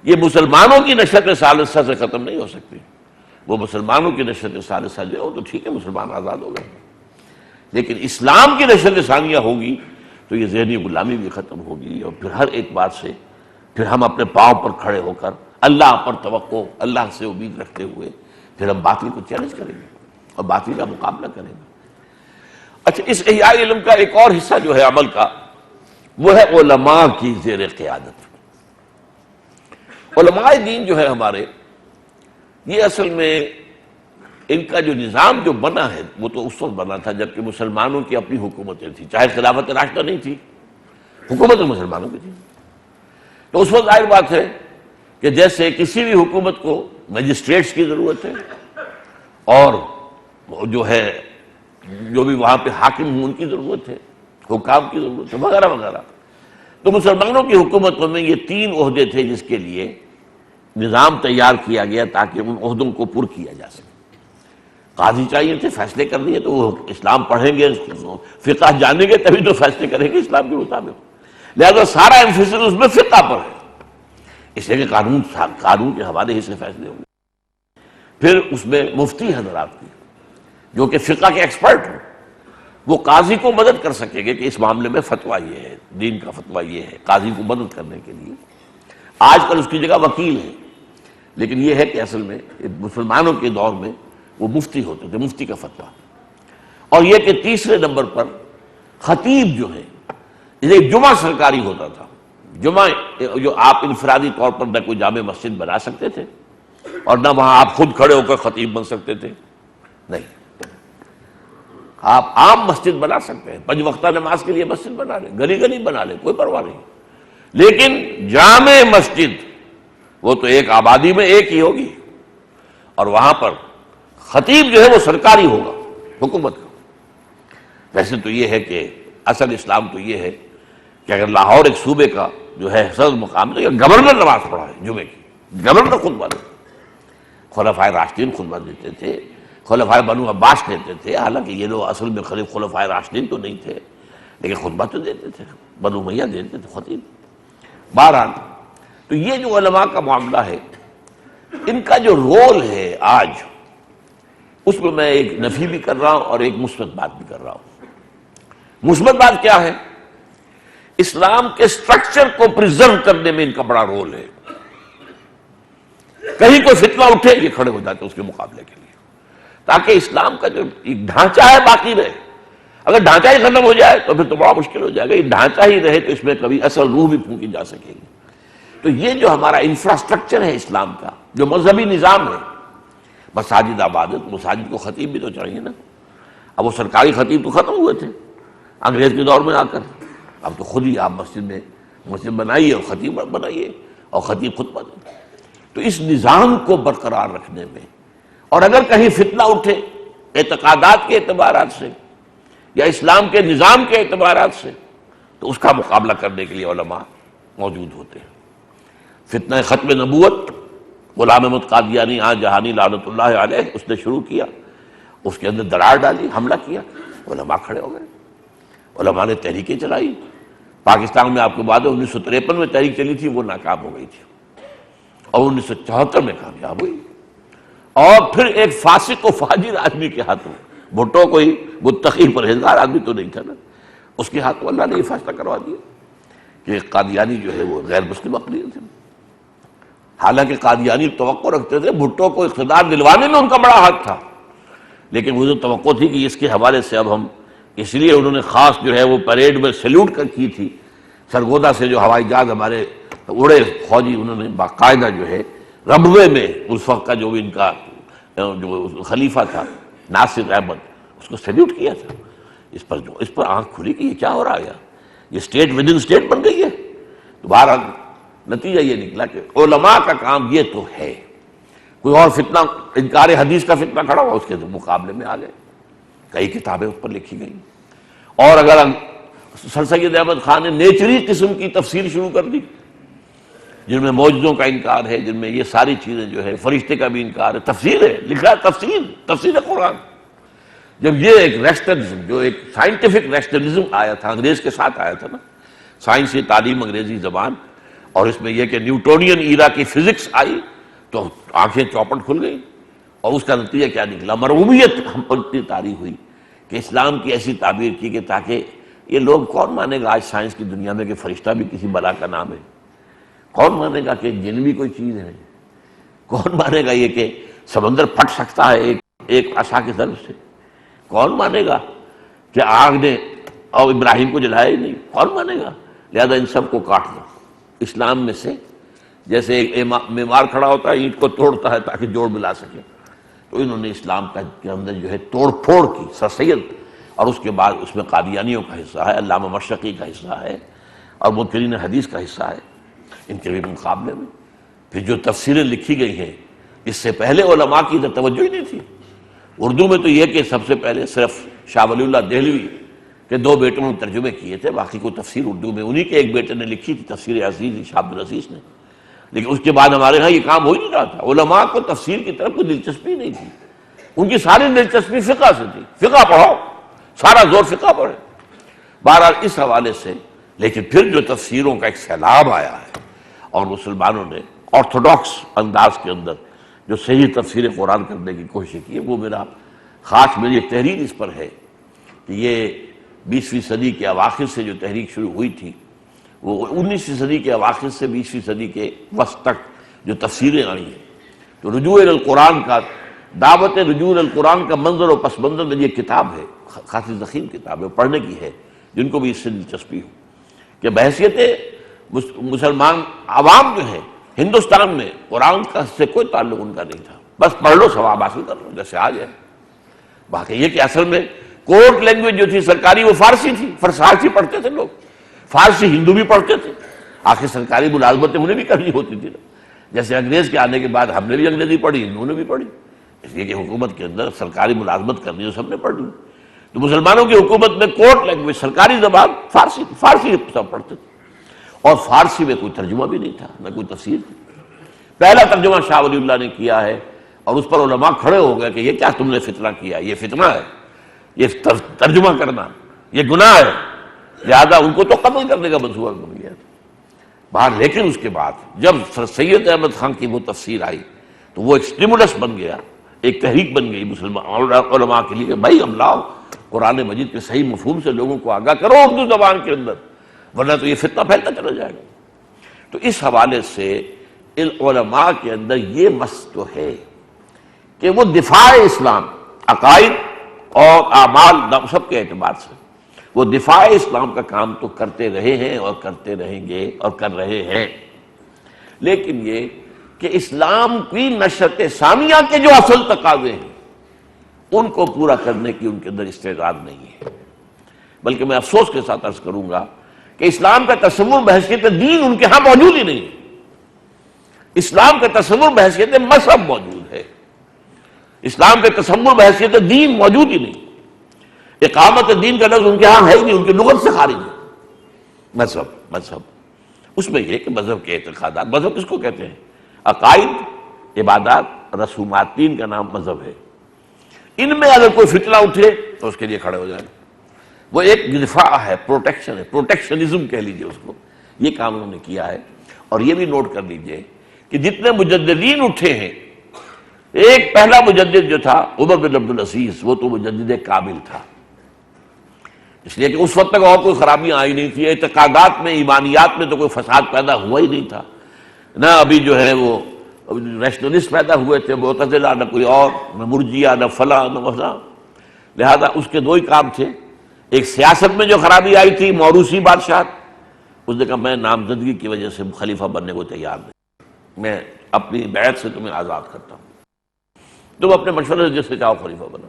Speaker 1: یہ مسلمانوں کی نشأت ثالثہ سے ختم نہیں ہو سکتی. وہ مسلمانوں کی نشأت ثالثہ جو ہے تو ٹھیک ہے، مسلمان آزاد ہو گئے، لیکن اسلام کی نشأت ثانیہ ہوگی تو یہ ذہنی غلامی بھی ختم ہوگی. اور پھر ہر ایک بات سے پھر ہم اپنے پاؤں پر کھڑے ہو کر اللہ پر توقع، اللہ سے امید رکھتے ہوئے پھر ہم باطل کو چیلنج کریں گے اور باطل کا مقابلہ کریں گے. اچھا، اس احیاء علم کا ایک اور حصہ جو ہے عمل کا، وہ ہے علماء کی زیر قیادت۔ علماء دین جو ہے ہمارے، یہ اصل میں ان کا جو نظام جو بنا ہے وہ تو اس وقت بنا تھا جبکہ مسلمانوں کی اپنی حکومتیں تھیں، چاہے خلافت راشدہ نہیں تھی، حکومت مسلمانوں کی تھی۔ تو اس وقت ظاہر بات ہے کہ جیسے کسی بھی حکومت کو مجسٹریٹس کی ضرورت ہے، اور جو ہے جو بھی وہاں پہ حاکم ہوں ان کی ضرورت ہے، حکام کی ضرورت ہے، وغیرہ وغیرہ۔ تو مسلمانوں کی حکومتوں میں یہ 3 عہدے تھے جس کے لیے نظام تیار کیا گیا تاکہ ان عہدوں کو پر کیا جا سکے۔ قاضی چاہیے تھے، فیصلے کر دیے تو وہ اسلام پڑھیں گے، فقہ جانیں گے، تبھی تو فیصلے کریں گے اسلام کے مطابق۔ لہذا سارا ایمفیسس اس میں فقہ پر ہے، اس لیے کہ قانون کے حوالے ہی سے فیصلے ہوں گے۔ پھر اس میں مفتی حضرات کی جو کہ فقہ کے ایکسپرٹ ہوں، وہ قاضی کو مدد کر سکیں گے کہ اس معاملے میں فتویٰ یہ ہے، دین کا فتویٰ یہ ہے، قاضی کو مدد کرنے کے لیے۔ آج کل اس کی جگہ وکیل ہے، لیکن یہ ہے کہ اصل میں مسلمانوں کے دور میں وہ مفتی ہوتے تھے، مفتی کا فتویٰ۔ اور یہ کہ تیسرے نمبر پر خطیب جو ہے، ایک جمعہ سرکاری ہوتا تھا، جمعہ جو آپ انفرادی طور پر نہ کوئی جامع مسجد بنا سکتے تھے اور نہ وہاں آپ خود کھڑے ہو کر خطیب بن سکتے تھے، نہیں، آپ عام مسجد بنا سکتے ہیں، 5 وقتہ نماز کے لیے مسجد بنا لیں، گلی گلی بنا لیں، کوئی پرواہ نہیں، لیکن جامع مسجد وہ تو ایک آبادی میں ایک ہی ہوگی، اور وہاں پر خطیب جو ہے وہ سرکاری ہوگا، حکومت کا۔ ویسے تو یہ ہے کہ اصل اسلام تو یہ ہے کہ اگر لاہور ایک صوبے کا جو ہے صدر مقام تو گورنر نماز پڑھا ہے جمعے کی، گورنر خطبہ دے، خلفائے راشدین خطبہ دیتے تھے، خلفائے بنو عباس کہتے تھے، حالانکہ یہ لوگ اصل میں خلفائے راشدین تو نہیں تھے، لیکن خطبہ تو دیتے تھے، بنو امیہ دیتے تھے خطیب۔ بہرحال تو یہ جو علماء کا معاملہ ہے، ان کا جو رول ہے آج، اس میں ایک نفی بھی کر رہا ہوں اور ایک مثبت بات بھی کر رہا ہوں۔ مثبت بات کیا ہے؟ اسلام کے سٹرکچر کو پریزرو کرنے میں ان کا بڑا رول ہے۔ کہیں کوئی فتنہ اٹھے یہ کھڑے ہو جاتے اس کے مقابلے کے لیے، تاکہ اسلام کا جو ایک ڈھانچہ ہے باقی رہے۔ اگر ڈھانچہ ہی ختم ہو جائے تو پھر تو بڑا مشکل ہو جائے گا، یہ ڈھانچہ ہی رہے تو اس میں کبھی اصل روح بھی پھونکی جا سکے گی۔ تو یہ جو ہمارا انفراسٹرکچر ہے اسلام کا، جو مذہبی نظام ہے، مساجد عبادت، مساجد کو خطیب بھی تو چاہیے نا۔ اب وہ سرکاری خطیب تو ختم ہوئے تھے انگریز کے دور میں آ کر، اب تو خود ہی آپ مسجد بنائیے اور خطیب بنائیے اور خطیب خطبہ دیں۔ تو اس نظام کو برقرار رکھنے میں، اور اگر کہیں فتنہ اٹھے اعتقادات کے اعتبارات سے یا اسلام کے نظام کے اعتبارات سے، تو اس کا مقابلہ کرنے کے لیے علماء موجود ہوتے ہیں۔ فتنہ ختم نبوت غلام احمد قادیانی آن جہانی لعنت اللہ علیہ اس نے شروع کیا، اس کے اندر دراڑ ڈالی، حملہ کیا، علماء کھڑے ہو گئے، علماء نے تحریکیں چلائی۔ پاکستان میں آپ کو بات ہے 1953 میں تحریک چلی تھی، وہ ناکام ہو گئی تھی، اور 1974 میں کامیاب ہوئی۔ اور پھر ایک فاسق و فاجر آدمی کے ہاتھوں، بھٹو کوئی متقی پرہیزگار آدمی تو نہیں تھا نا، اس کے ہاتھوں اللہ نے یہ فیصلہ کروا دیا کہ قادیانی جو ہے وہ غیر مسلم اقلیت ہے۔ حالانکہ قادیانی توقع رکھتے تھے بھٹو کو اقتدار دلوانے میں ان کا بڑا ہاتھ تھا، لیکن وہ جو توقع تھی کہ اس کے حوالے سے اب ہم، اس لیے انہوں نے خاص جو ہے وہ پریڈ میں سیلوٹ کر کی تھی، سرگودا سے جو ہوائی جہاز ہمارے اڑے فوجی، انہوں نے باقاعدہ جو ہے ربوے میں اس وقت کا جو بھی ان کا جو خلیفہ تھا ناصر احمد، اس کو سیلوٹ کیا تھا۔ اس پر آنکھ کھلی کہ یہ کیا ہو رہا ہے، یہ اسٹیٹ ود ان اسٹیٹ بن گئی ہے۔ تو بہرحال نتیجہ یہ نکلا کہ علماء کا کام یہ تو ہے۔ کوئی اور فتنہ، انکار حدیث کا فتنہ کھڑا ہوا، اس کے مقابلے میں آ گئے، کئی کتابیں اس پر لکھی گئیں۔ اور اگر سر سید احمد خان نے نیچری قسم کی تفسیر شروع کر دی، جن میں معجزوں کا انکار ہے، جن میں یہ ساری چیزیں جو ہے، فرشتے کا بھی انکار ہے، تفسیر ہے، لکھا ہے تفسیر قرآن۔ جب یہ ایک ریشنلزم، جو ایک سائنٹیفک ریشنلزم آیا تھا، انگریز کے ساتھ آیا تھا نا، سائنسی تعلیم انگریزی زبان، اور اس میں یہ کہ نیوٹونین ایرا کی فزکس آئی، تو آنکھیں چوپٹ کھل گئی، اور اس کا نتیجہ کیا نکلا؟ مرعوبیت ہم پر اتنی طاری ہوئی کہ اسلام کی ایسی تعبیر کی کہ تاکہ یہ لوگ، کون مانے گا آج سائنس کی دنیا میں کہ فرشتہ بھی کسی بلا کا نام ہے؟ کون مانے گا کہ جن بھی کوئی چیز ہے؟ کون مانے گا یہ کہ سمندر پھٹ سکتا ہے ایک عصا کے ضرب سے؟ کون مانے گا کہ آگ نے اور ابراہیم کو جلایا ہی نہیں، کون مانے گا؟ لہذا ان سب کو کاٹ دو۔ اسلام میں سے جیسے ایک معمار کھڑا ہوتا ہے اینٹ کو توڑتا ہے تاکہ جوڑ ملا سکے، تو انہوں نے اسلام کے اندر جو ہے توڑ پھوڑ کی، سر سید، اور اس کے بعد اس میں قادیانیوں کا حصہ ہے، علامہ مشرقی کا حصہ ہے، اور منکرین حدیث کا حصہ ہے ان کے بھی مقابلے میں۔ پھر جو تفسیریں لکھی گئی ہیں اس سے پہلے علماء کی ادھر توجہ ہی نہیں تھی۔ اردو میں تو یہ کہ سب سے پہلے صرف شاہ ولی اللہ دہلوی کے 2 بیٹوں نے ترجمے کیے تھے، باقی کوئی تفسیر اردو میں انہی کے ایک بیٹے نے لکھی تھی، تفسیر عزیز شاہ عبد العزیز نے، لیکن اس کے بعد ہمارے ہاں یہ کام ہو ہی نہیں رہا تھا۔ علماء کو تفسیر کی طرف کوئی دلچسپی نہیں تھی، ان کی ساری دلچسپی فقہ سے تھی، فقہ پڑھو، سارا زور فقہ پڑھے۔ بہرحال اس حوالے سے لیکن پھر جو تفسیروں کا ایک سیلاب آیا ہے اور مسلمانوں نے آرتھوڈاکس انداز کے اندر جو صحیح تفسیر قرآن کرنے کی کوشش کی ہے، وہ میری ایک تحریر اس پر ہے کہ یہ 20ویں صدی کے اواخر سے جو تحریک شروع ہوئی تھی، وہ 19ویں صدی کے اواخر سے 20ویں صدی کے وسط تک جو تفسیریں آئی ہیں، تو رجوع القرآن کا دعوت رجوع القرآن کا منظر و پس منظر میں یہ کتاب ہے، خاصی ضخیم کتاب ہے، پڑھنے کی ہے جن کو بھی اس سے دلچسپی ہو، کہ بحیثیت مسلمان عوام جو ہے ہندوستان میں قرآن کا سے کوئی تعلق ان کا نہیں تھا، بس پڑھ لو ثواب حاصل کر لو جیسے آج ہے۔ باقی یہ کہ اصل میں کورٹ لینگویج جو تھی سرکاری وہ فارسی تھی، فارسی پڑھتے تھے لوگ، فارسی ہندو بھی پڑھتے تھے، آخر سرکاری ملازمتیں انہیں بھی کرنی ہوتی تھی نا، جیسے انگریز کے آنے کے بعد ہم نے بھی انگریزی پڑھی، ہندوؤں نے بھی پڑھی، اس لیے کہ حکومت کے اندر سرکاری ملازمت کرنی ہے سب نے پڑھ لی۔ تو مسلمانوں کی حکومت میں کورٹ لینگویج سرکاری زبان فارسی سب پڑھتے تھے، اور فارسی میں کوئی ترجمہ بھی نہیں تھا، نہ کوئی تفسیر تھی۔ پہلا ترجمہ شاہ ولی اللہ نے کیا ہے، اور اس پر علماء کھڑے ہو گئے کہ یہ کیا تم نے فتنہ کیا، یہ فتنہ ہے، یہ ترجمہ کرنا یہ گناہ ہے، لہذا ان کو تو قتل کرنے کا منصوبہ بن گیا تھا باہر۔ لیکن اس کے بعد جب سر سید احمد خان کی وہ تفسیر آئی تو وہ ایک سٹیمولس بن گیا، ایک تحریک بن گئی مسلمان علماء کے لیے کہ بھائی ہم لاؤ قرآن مجید کے صحیح مفہوم سے لوگوں کو آگاہ کرو اردو زبان کے اندر، ورنہ تو یہ فتنہ پھیلتا چلا جائے گا۔ تو اس حوالے سے علماء کے اندر یہ مس تو ہے کہ وہ دفاع اسلام، عقائد اور اعمال سب کے اعتبار سے وہ دفاع اسلام کا کام تو کرتے رہے ہیں اور کرتے رہیں گے اور کر رہے ہیں، لیکن یہ کہ اسلام کی نشرت ثانیہ کے جو اصل تقاضے ہیں ان کو پورا کرنے کی ان کے اندر استعداد نہیں ہے۔ بلکہ میں افسوس کے ساتھ عرض کروں گا کہ اسلام کا تصور بحیثیت دین ان کے ہاں موجود ہی نہیں ہے۔ اسلام کا تصور بحیثیت مذہب موجود ہے، اسلام کا تصور بحیثیت دین موجود ہی نہیں۔ اقامت دین کا لفظ ان کے ہاں ہے ہی نہیں، ان کی لغت سے خارج ہے۔ مذہب اس میں یہ کہ مذہب کے اعتقادات، مذہب کس کو کہتے ہیں؟ عقائد، عبادات، رسومات، دین کا نام مذہب ہے۔ ان میں اگر کوئی فتنہ اٹھے تو اس کے لیے کھڑے ہو جائیں، وہ ایک دفاع ہے، پروٹیکشن ہے، پروٹیکشنزم کہہ لیجئے اس کو، یہ کام انہوں نے کیا ہے۔ اور یہ بھی نوٹ کر لیجئے کہ جتنے مجددین اٹھے ہیں، ایک پہلا مجدد جو تھا عمر بن عبد العزیز، وہ تو مجدد کامل تھا، اس لیے کہ اس وقت تک اور کوئی خرابیاں آئی نہیں تھی، اعتقادات میں، ایمانیات میں تو کوئی فساد پیدا ہوا ہی نہیں تھا، نہ ابھی جو ہے وہ ریشنلسٹ پیدا ہوئے تھے، معتزلہ، نہ کوئی اور، نہ مرجیہ، نہ فلاں نہ وفلاں۔ لہذا اس کے 2 ہی کام تھے، ایک سیاست میں جو خرابی آئی تھی، موروثی بادشاہ، اس نے کہا میں نامزدگی کی وجہ سے خلیفہ بننے کو تیار نہیں، میں اپنی بیعت سے تمہیں آزاد کرتا ہوں، تم اپنے مشورے سے جس سے چاہو خلیفہ بنا۔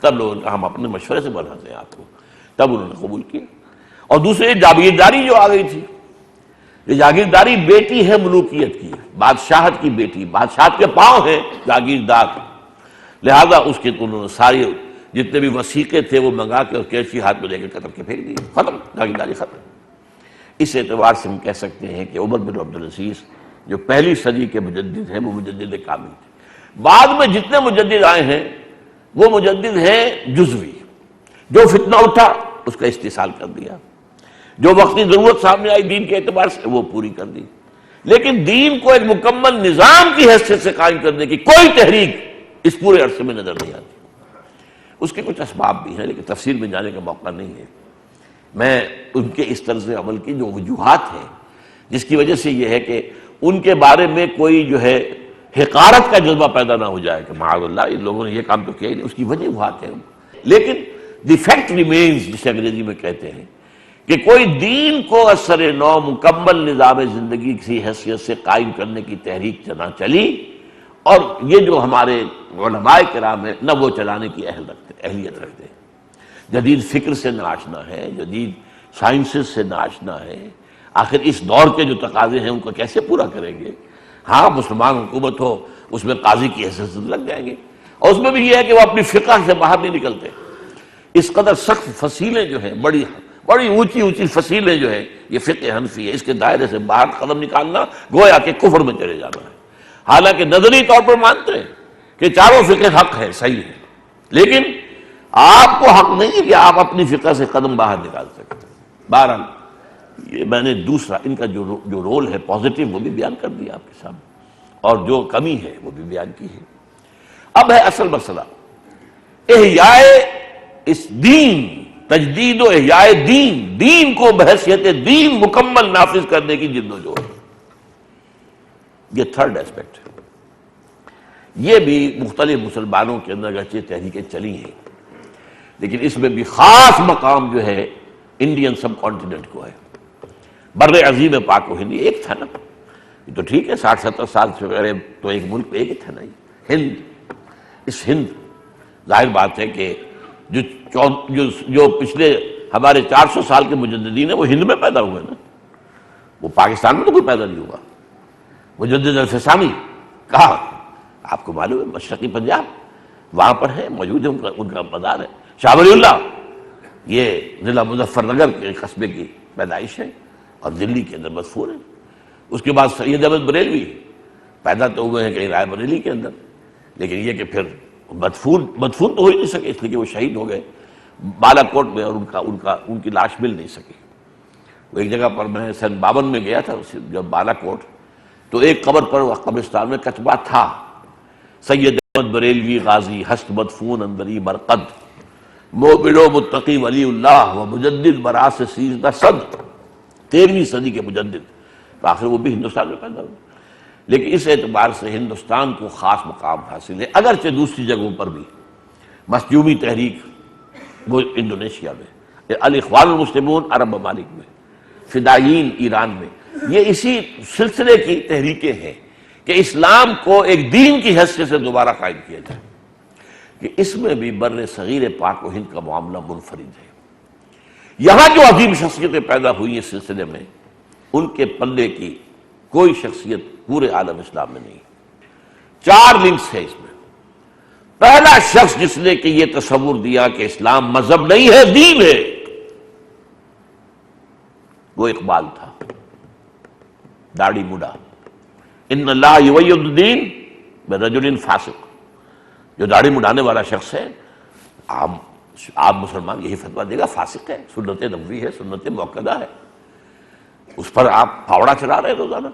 Speaker 1: تب لوگوں نے کہا ہم اپنے مشورے سے بناتے ہیں آپ کو، تب انہوں نے قبول کیا۔ اور دوسرے جاگیرداری جو آ گئی تھی، یہ جاگیرداری بیٹی ہے ملوکیت کی، بادشاہت کی بیٹی، بادشاہت کے پاؤں ہے جاگیردار، لہذا اس کے تو انہوں نے سارے جتنے بھی وثیقے تھے وہ منگا کے اور کیچی ہاتھ میں لے کے قتل کے پھینک دیے، ختم، جاگیرداری ختم۔ اس اعتبار سے ہم کہہ سکتے ہیں کہ عمر بن عبد العزیز جو پہلی صدی کے مجدد ہیں وہ مجدد کامل تھے۔ بعد میں جتنے مجدد آئے ہیں وہ مجدد ہیں جزوی، جو فتنہ اٹھا اس کا استحصال کر دیا، جو وقتی ضرورت سامنے آئی دین کے اعتبار سے وہ پوری کر دی، لیکن دین کو ایک مکمل نظام کی حیثیت سے قائم کرنے کی کوئی تحریک اس پورے عرصے میں نظر نہیں آتی۔ اس کے کچھ اسباب بھی ہیں لیکن تفصیل میں جانے کا موقع نہیں ہے۔ میں ان کے اس طرز عمل کی جو وجوہات ہیں جس کی وجہ سے یہ ہے کہ ان کے بارے میں کوئی جو ہے حقارت کا جذبہ پیدا نہ ہو جائے کہ معاذ اللہ ان لوگوں نے یہ کام تو کیا ہی نہیں، اس کی وجوہات ہیں، لیکن دی فیکٹ ریمینز جسے انگریزی میں کہتے ہیں کہ کوئی دین کو اثر نو مکمل نظام زندگی کی حیثیت سے قائم کرنے کی تحریک نہ چلی، اور یہ جو ہمارے علماء کرام ہیں نہ وہ چلانے کی اہلیت رکھتے ہیں، جدید فکر سے نہ آشنا ہے، جدید سائنسز سے نہ آشنا ہے، آخر اس دور کے جو تقاضے ہیں ان کو کیسے پورا کریں گے؟ ہاں مسلمان حکومت ہو، اس میں قاضی کی حیثیت سے لگ جائیں گے، اور اس میں بھی یہ ہے کہ وہ اپنی فقہ سے باہر نہیں نکلتے۔ اس قدر سخت فصیلیں جو ہیں، بڑی اونچی فصیلیں جو ہیں، یہ فقہ حنفی ہے، اس کے دائرے سے باہر قدم نکالنا گویا کہ کفر میں چلے جانا ہے۔ حالانکہ نظری طور پر مانتے ہیں کہ چاروں فقہ حق ہے، صحیح ہے، لیکن آپ کو حق نہیں ہے کہ آپ اپنی فقہ سے قدم باہر نکال سکتے۔ بہرحال یہ میں نے دوسرا ان کا جو رول ہے پازیٹو وہ بھی بیان کر دیا آپ کے سامنے، اور جو کمی ہے وہ بھی بیان کی ہے۔ اب ہے اصل مسئلہ احیاء اس دین، تجدید و احیاء دین کو بحیثیت دین مکمل نافذ کرنے کی جد و جہد، یہ تھرڈ ایسپیکٹ ہے۔ یہ بھی مختلف مسلمانوں کے اندر اگرچہ تحریکیں چلی ہیں، لیکن اس میں بھی خاص مقام جو ہے انڈین سب کانٹیننٹ کو ہے، بر عظیم پاک و ہند۔ ایک تھا نا، یہ تو ٹھیک ہے 60-70 سال سے پہلے تو ایک ملک ایک ہی تھا نا، ہند۔ اس ہند ظاہر بات ہے کہ جو پچھلے ہمارے 400 سال کے مجددین ہیں وہ ہند میں پیدا ہوئے نا، وہ پاکستان میں تو کوئی پیدا نہیں ہوا۔ مجدد الفسانی کہا، آپ کو معلوم ہے مشرقی پنجاب، وہاں پر ہے، موجود ہے، ان کا مزار ہے۔ شاہ ولی اللہ یہ ضلع مظفر نگر کے قصبے کی پیدائش ہے اور دلی کے اندر مدفون ہے۔ اس کے بعد سید احمد بریلوی پیدا تو ہوئے ہیں کہیں رائے بریلی کے اندر، لیکن یہ کہ پھر مدفون تو ہو ہی نہیں سکے، اس لیے کہ وہ شہید ہو گئے بالا کوٹ میں، اور ان کی لاش مل نہیں سکی۔ وہ ایک جگہ پر میں سن 52 میں گیا تھا جب بالا کوٹ، تو ایک قبر پر قبرستان میں کتبہ تھا، سید احمد بریلوی غازی ہست مدفون اندری مرقد، مومن و متقی ولی اللہ و مجدد براس 13 صد، 13ویں صدی کے مجدد۔ تو آخر وہ بھی ہندوستان میں پیدا ہوئے، لیکن اس اعتبار سے ہندوستان کو خاص مقام حاصل ہے، اگرچہ دوسری جگہوں پر بھی مسجومی تحریک وہ انڈونیشیا میں، الاخوان المسلمون عرب ممالک میں، فدائیین ایران میں، یہ اسی سلسلے کی تحریکیں ہیں کہ اسلام کو ایک دین کی حیثیت سے دوبارہ قائم کیا جائے، کہ اس میں بھی بر صغیر پاک و ہند کا معاملہ منفرد ہے۔ یہاں جو عظیم شخصیتیں پیدا ہوئی اس سلسلے میں، ان کے پلے کی کوئی شخصیت پورے عالم اسلام میں نہیں۔ 4 لنکس ہے اس میں۔ پہلا شخص جس نے کہ یہ تصور دیا کہ اسلام مذہب نہیں ہے، دین ہے، وہ اقبال تھا، داڑھی مڈا۔ ان اللہ یؤید الدین برجل فاسق، جو داڑھی مڈانے والا شخص ہے، عام مسلمان یہی فتویٰ دے گا فاسق ہے، سنت نبوی ہے، سنت موقدہ ہے، اس پر آپ پھاوڑا چلا رہے روزانہ۔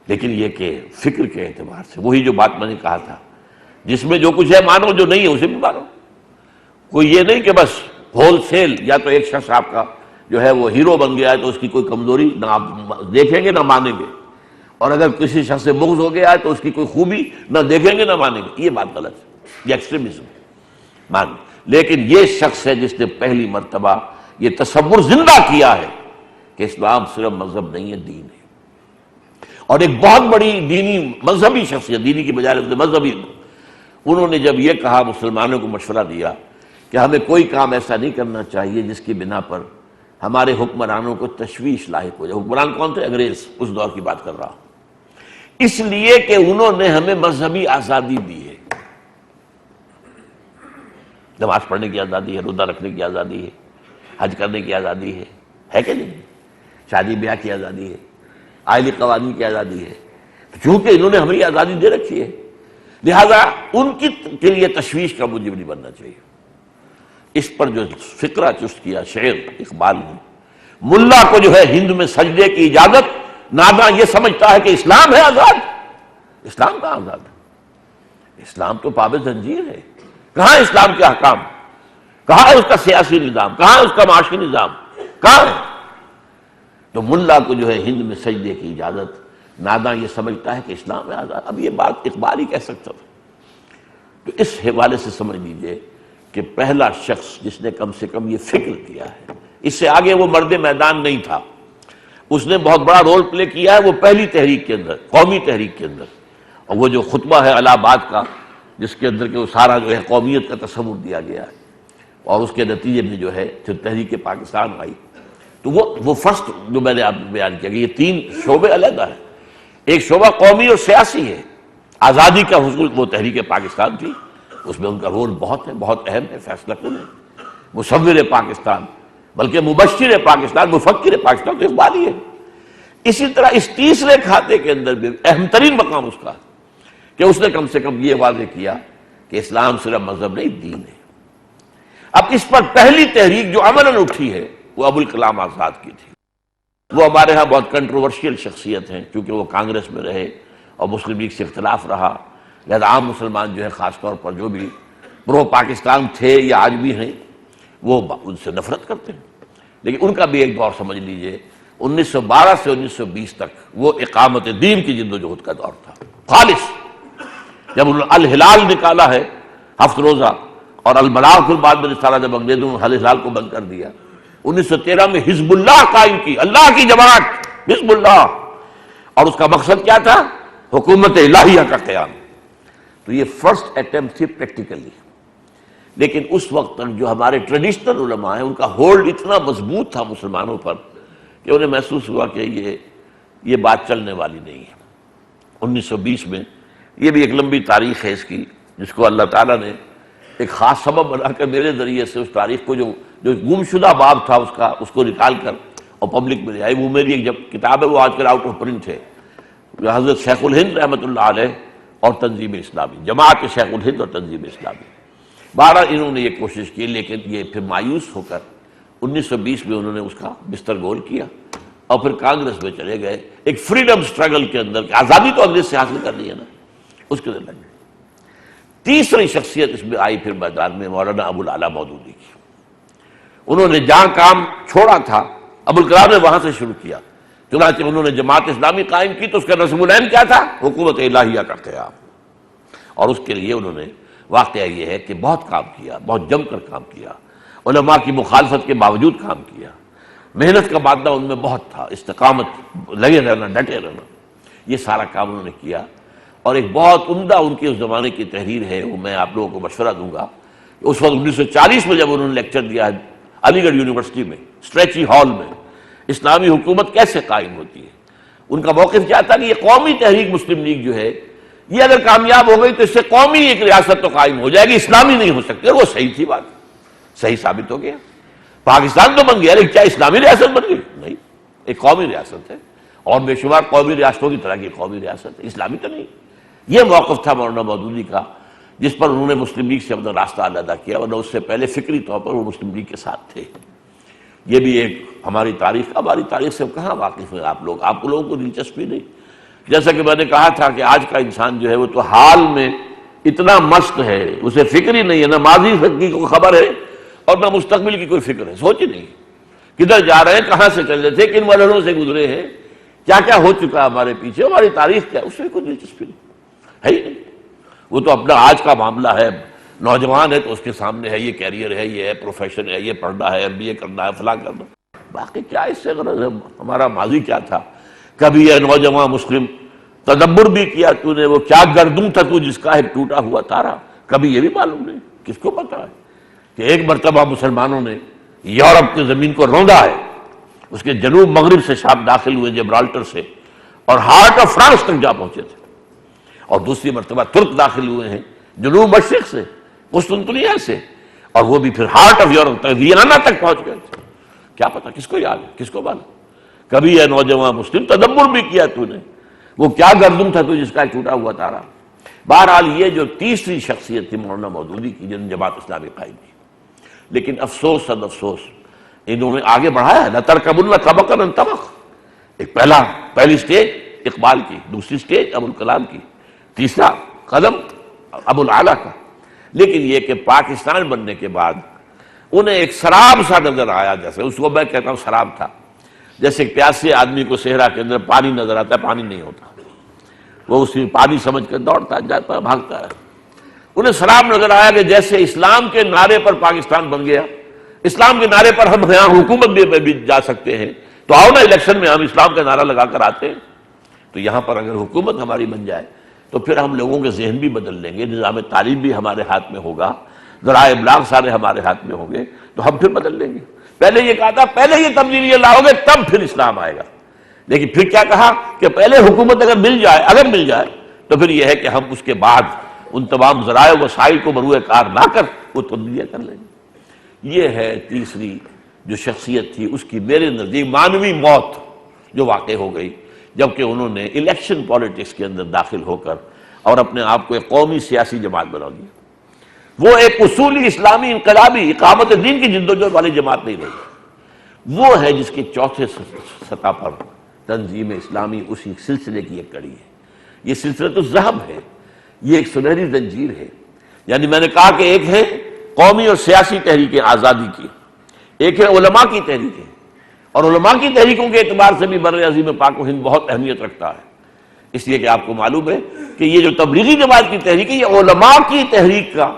Speaker 1: لیکن یہ کہ فکر کے اعتبار سے وہی جو بات میں نے کہا تھا، جس میں جو کچھ ہے مانو، جو نہیں ہے اسے بھی مانو۔ کوئی یہ نہیں کہ بس ہول سیل، یا تو ایک شخص آپ کا جو ہے وہ ہیرو بن گیا ہے تو اس کی کوئی کمزوری نہ آپ دیکھیں گے نہ مانیں گے، اور اگر کسی شخص سے بغض ہو گیا ہے تو اس کی کوئی خوبی نہ دیکھیں گے نہ مانیں گے۔ یہ بات غلط ہے، یہ ایکسٹریمزم مان۔ لیکن یہ شخص ہے جس نے پہلی مرتبہ یہ تصور زندہ کیا ہے کہ اسلام صرف مذہب نہیں ہے، دین ہے، اور ایک بہت بڑی دینی مذہبی شخصیت، دینی کی بجائے مذہبی، انہوں نے جب یہ کہا، مسلمانوں کو مشورہ دیا کہ ہمیں کوئی کام ایسا نہیں کرنا چاہیے جس کی بنا پر ہمارے حکمرانوں کو تشویش لاحق ہو جائے۔ حکمران کون تھے؟ انگریز، اس دور کی بات کر رہا ہوں۔ اس لیے کہ انہوں نے ہمیں مذہبی آزادی دی ہے، نماز پڑھنے کی آزادی ہے، روزہ رکھنے کی آزادی ہے، حج کرنے کی آزادی ہے کہ نہیں؟ شادی بیاہ کی آزادی ہے، آئلی قوانین کی آزادی ہے۔ چونکہ انہوں نے ہمیں یہ آزادی دے رکھی ہے، لہذا ان کے لیے تشویش کا موجب نہیں بننا چاہیے۔ اس پر جو فکرہ چست کیا شعر اقبال نے، ملا کو جو ہے ہند میں سجدے کی اجازت، ناداں یہ سمجھتا ہے کہ اسلام ہے آزاد۔ اسلام کہاں آزاد ہے؟ اسلام تو پابند زنجیر ہے۔ کہاں اسلام کے احکام؟ کہاں ہے اس کا سیاسی نظام؟ کہاں ہے اس کا معاشی نظام؟ کہاں ہے؟ تو ملا کو جو ہے ہند میں سجدے کی اجازت، ناداں یہ سمجھتا ہے کہ اسلام ہے آزاد۔ اب یہ بات اقبال ہی کہہ سکتا تھا۔ تو اس حوالے سے سمجھ لیجئے کہ پہلا شخص جس نے کم سے کم یہ فکر کیا ہے، اس سے آگے وہ مرد میدان نہیں تھا، اس نے بہت بڑا رول پلے کیا ہے وہ پہلی تحریک کے اندر، قومی تحریک کے اندر، اور وہ جو خطبہ ہے الہ آباد کا جس کے اندر کہ وہ سارا جو ہے قومیت کا تصور دیا گیا ہے، اور اس کے نتیجے میں جو ہے پھر تحریک پاکستان آئی. تو وہ فرسٹ جو میں نے آپ کو بیان کیا کہ یہ تین شعبے علیحدہ ہیں. ایک شعبہ قومی اور سیاسی ہے، آزادی کا حصول وہ تحریک پاکستان تھی، اس میں ان کا رول بہت ہے، بہت اہم ہے، فیصلہ کن ہے، مصور پاکستان، بلکہ مبشر پاکستان، مفکر پاکستان تو اقبالی ہے. اسی طرح اس تیسرے کھاتے کے اندر بھی اہم ترین مقام اس کا کہ اس نے کم سے کم یہ واضح کیا کہ اسلام صرف مذہب نہیں، دین ہے. اب اس پر پہلی تحریک جو عملاً اٹھی ہے وہ ابوالکلام آزاد کی تھی. وہ ہمارے ہاں بہت کنٹروورشیل شخصیت ہیں کیونکہ وہ کانگریس میں رہے اور مسلم لیگ سے اختلاف رہا، لہذا عام مسلمان جو ہے خاص طور پر جو بھی پرو پاکستان تھے یا آج بھی ہیں وہ ان سے نفرت کرتے ہیں. لیکن ان کا بھی ایک دور سمجھ لیجئے 1912 سے 1920 تک وہ اقامت دین کی جد و جہد کا دور تھا خالص. جب انہوں نے الہلال نکالا ہے 7 روزہ اور البلاغ پھر بعد میں رسالہ جب انگریزوں نے الہلال کو بند کر دیا، 1913 میں حزب اللہ قائم کی، اللہ کی جماعت حزب اللہ، اور اس کا مقصد کیا تھا؟ حکومت الہیہ کا قیام. تو یہ فرسٹ اٹیمپٹ تھی پریکٹیکلی. لیکن اس وقت تک جو ہمارے ٹریڈیشنل علماء ہیں ان کا ہولڈ اتنا مضبوط تھا مسلمانوں پر کہ انہیں محسوس ہوا کہ یہ بات چلنے والی نہیں ہے. 1920 میں یہ بھی ایک لمبی تاریخ ہے اس کی، جس کو اللہ تعالیٰ نے ایک خاص سبب بنا کر میرے ذریعے سے اس تاریخ کو جو گم شدہ باب تھا اس کو نکال کر اور پبلک میں لے آئی. وہ میری ایک جب کتاب ہے وہ آج کل آؤٹ آف پرنٹ ہے، حضرت شیخ الہند رحمۃ اللہ علیہ اور تنظیم اسلامی، جماعت شیخ الہند اور تنظیم اسلامی. 12 انہوں نے یہ کوشش کی لیکن یہ پھر مایوس ہو کر 1920 میں انہوں نے اس کا بستر گول کیا اور پھر کانگریس میں چلے گئے ایک فریڈم سٹرگل کے اندر کہ آزادی تو انگریز سے حاصل کرنی ہے نا، اس کے اندر لگے. تیسری شخصیت اس میں آئی پھر میدان میں مولانا ابوالعلا مودودی کی. انہوں نے جہاں کام چھوڑا تھا ابوالکلام نے وہاں سے شروع کیا. چنانچہ انہوں نے جماعت اسلامی قائم کی تو اس کا نصب العین کیا تھا؟ حکومت الہیہ کا قیام. اور اس کے لیے انہوں نے واقعہ یہ ہے کہ بہت کام کیا، بہت جم کر کام کیا، علماء کی مخالفت کے باوجود کام کیا، محنت کا مادہ ان میں بہت تھا، استقامت، لگے رہنا، ڈٹے رہنا، یہ سارا کام انہوں نے کیا. اور ایک بہت عمدہ ان کی اس زمانے کی تحریر ہے، وہ میں آپ لوگوں کو مشورہ دوں گا. اس وقت 1940 میں جب انہوں نے لیکچر دیا علی گڑھ یونیورسٹی میں اسٹریچی ہال میں، اسلامی حکومت کیسے قائم ہوتی ہے، ان کا موقف کیا تھا کہ یہ قومی تحریک مسلم لیگ جو ہے یہ اگر کامیاب ہو گئی تو اس سے قومی ایک ریاست تو قائم ہو جائے گی، اسلامی نہیں ہو سکتی. اور وہ صحیح تھی، بات صحیح ثابت ہو گیا. پاکستان تو بن گیا لیکن کیا اسلامی ریاست بن گئی؟ نہیں، ایک قومی ریاست ہے اور بے شمار قومی ریاستوں کی طرح کی قومی ریاست ہے، اسلامی تو نہیں. یہ موقف تھا مولانا مودودی کا جس پر انہوں نے مسلم لیگ سے اپنا راستہ علیحدہ کیا، ورنہ اس سے پہلے فکری طور پر وہ مسلم لیگ کے ساتھ تھے. یہ بھی ایک ہماری تاریخ سے کہاں واقف ہیں آپ لوگوں کو دلچسپی نہیں. جیسا کہ میں نے کہا تھا کہ آج کا انسان جو ہے وہ تو حال میں اتنا مست ہے، اسے فکر ہی نہیں ہے، نہ ماضی کی کوئی خبر ہے اور نہ مستقبل کی کوئی فکر ہے. سوچ ہی نہیں کدھر جا رہے ہیں، کہاں سے چل رہے تھے، کن مرحلوں سے گزرے ہیں، کیا کیا ہو چکا ہمارے پیچھے، ہماری تاریخ کیا، اس میں کوئی دلچسپی نہیں ہے ہی نہیں. وہ تو اپنا آج کا معاملہ ہے، نوجوان ہے تو اس کے سامنے ہے یہ کیریئر ہے، یہ ہے پروفیشن ہے، یہ پڑھنا ہے، MBA کرنا ہے، فلاں کرنا. باقی کیا اس سے غرض ہے؟ ہمارا ماضی کیا تھا؟ کبھی یہ نوجوان مسلم تدبر بھی کیا تو نے، وہ کیا گردوں تھا تو جس کا ایک ٹوٹا ہوا تارا، کبھی یہ بھی معلوم نہیں. کس کو پتا ہے کہ ایک مرتبہ مسلمانوں نے یورپ کی زمین کو روندا ہے، اس کے جنوب مغرب سے شام داخل ہوئے جبرالٹر سے اور ہارٹ آف فرانس تک جا پہنچے تھے، اور دوسری مرتبہ ترک داخل ہوئے ہیں جنوب مشرق سے، قسطنطنیہ سے، اور وہ بھی پھر ہارٹ آف یورپ تک، وینا تک پہنچ گئے تھے. کیا پتا کس کو یاد ہے، کس کو معلوم. کبھی یہ نوجوان مسلم تدبر بھی کیا تو نے، وہ کیا گردم تھا تو جس کا ایک ٹوٹا ہوا تارا. بہرحال یہ جو تیسری شخصیت تھی مولانا مودودی کی جن جماعت اسلامی قائم کی. لیکن افسوس صد افسوس انہوں نے آگے بڑھایا ہے، لَتَرْكَبُنَّ طَبَقًا عَنْ طَبَقٍ. ایک پہلی سٹیج اقبال کی، دوسری سٹیج ابوالکلام کی، تیسرا قدم ابوالعلا کا. لیکن یہ کہ پاکستان بننے کے بعد انہیں ایک سراب سا نظر آیا، جیسے اس کو میں کہتا ہوں سراب تھا، جیسے ایک پیاسے آدمی کو صحرا کے اندر پانی نظر آتا ہے، پانی نہیں ہوتا، وہ اسی پانی سمجھ کر دوڑتا جاتا ہے، بھاگتا ہے. انہیں سلام نظر آیا کہ جیسے اسلام کے نعرے پر پاکستان بن گیا، اسلام کے نعرے پر ہم یہاں حکومت بھی جا سکتے ہیں، تو آؤ نا الیکشن میں ہم اسلام کا نعرہ لگا کر آتے ہیں۔ تو یہاں پر اگر حکومت ہماری بن جائے تو پھر ہم لوگوں کے ذہن بھی بدل لیں گے، نظام تعلیم بھی ہمارے ہاتھ میں ہوگا، ذرائع ابلاغ سارے ہمارے ہاتھ میں ہوں گے، تو ہم پھر بدل لیں گے۔ پہلے یہ کہا تھا پہلے یہ تبدیلی لاؤ گے تب پھر اسلام آئے گا، لیکن پھر کیا کہا کہ پہلے حکومت اگر مل جائے تو پھر یہ ہے کہ ہم اس کے بعد ان تمام ذرائع وسائل کو بروئے کار لا کر وہ تبدیلیاں کر لیں گے۔ یہ ہے تیسری جو شخصیت تھی، اس کی میرے نزدیک معنوی موت جو واقع ہو گئی جبکہ انہوں نے الیکشن پالیٹکس کے اندر داخل ہو کر اور اپنے آپ کو ایک قومی سیاسی جماعت بنا لیا۔ وہ ایک اصولی اسلامی انقلابی اقامت دین کی جدوجہد والی جماعت نہیں رہی، وہ ہے جس کے چوتھے سطح پر تنظیم اسلامی اسی سلسلے کی ایک کڑی ہے۔ یہ سلسلۃ الذہب ہے، یہ ایک سنہری زنجیر ہے۔ یعنی میں نے کہا کہ ایک ہے قومی اور سیاسی تحریک آزادی کی، ایک ہے علماء کی تحریک، اور علماء کی تحریکوں کے اعتبار سے بھی بر عظیم پاک و ہند بہت اہمیت رکھتا ہے، اس لیے کہ آپ کو معلوم ہے کہ یہ جو تبلیغی جماعت کی تحریک ہے یہ علماء کی تحریک کا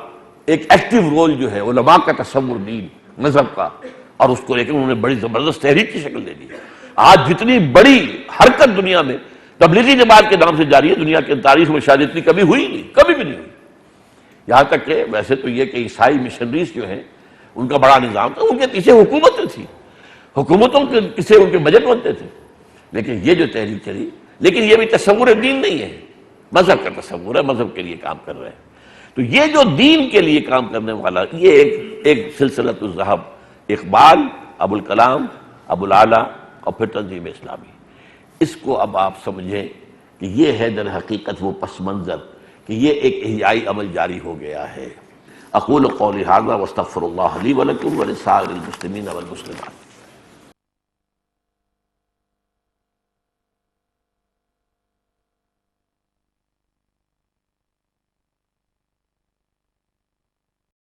Speaker 1: ایک ایکٹیو رول جو ہے، علماء کا تصور دین مذہب کا، اور اس کو لیکن انہوں نے بڑی زبردست تحریک کی شکل دے دی۔ آج جتنی بڑی حرکت دنیا میں تبلیغی جماعت کے نام سے جاری ہے، دنیا کی تاریخ میں شاید اتنی کبھی ہوئی نہیں، کبھی بھی نہیں ہوئی۔ یہاں تک کہ ویسے تو یہ کہ عیسائی مشنریز جو ہیں ان کا بڑا نظام تھا، ان کے پیچھے حکومتیں تھیں، حکومتوں کے سے ان کے بجٹ بنتے تھے، لیکن یہ جو تحریک چلی، لیکن یہ بھی تصور دین نہیں ہے، مذہب کا تصور ہے، مذہب کے لیے کام کر رہے ہیں۔ تو یہ جو دین کے لیے کام کرنے والا یہ ایک سلسلۃ الذہب، اقبال، ابوالکلام، ابوالعلا اور پھر تنظیم اسلامی، اس کو اب آپ سمجھیں کہ یہ ہے در حقیقت وہ پس منظر کہ یہ ایک احیائی عمل جاری ہو گیا ہے۔ اقول قولی ھذا واستغفر اللہ لی ولکم ولسائر المسلمین والمسلمات۔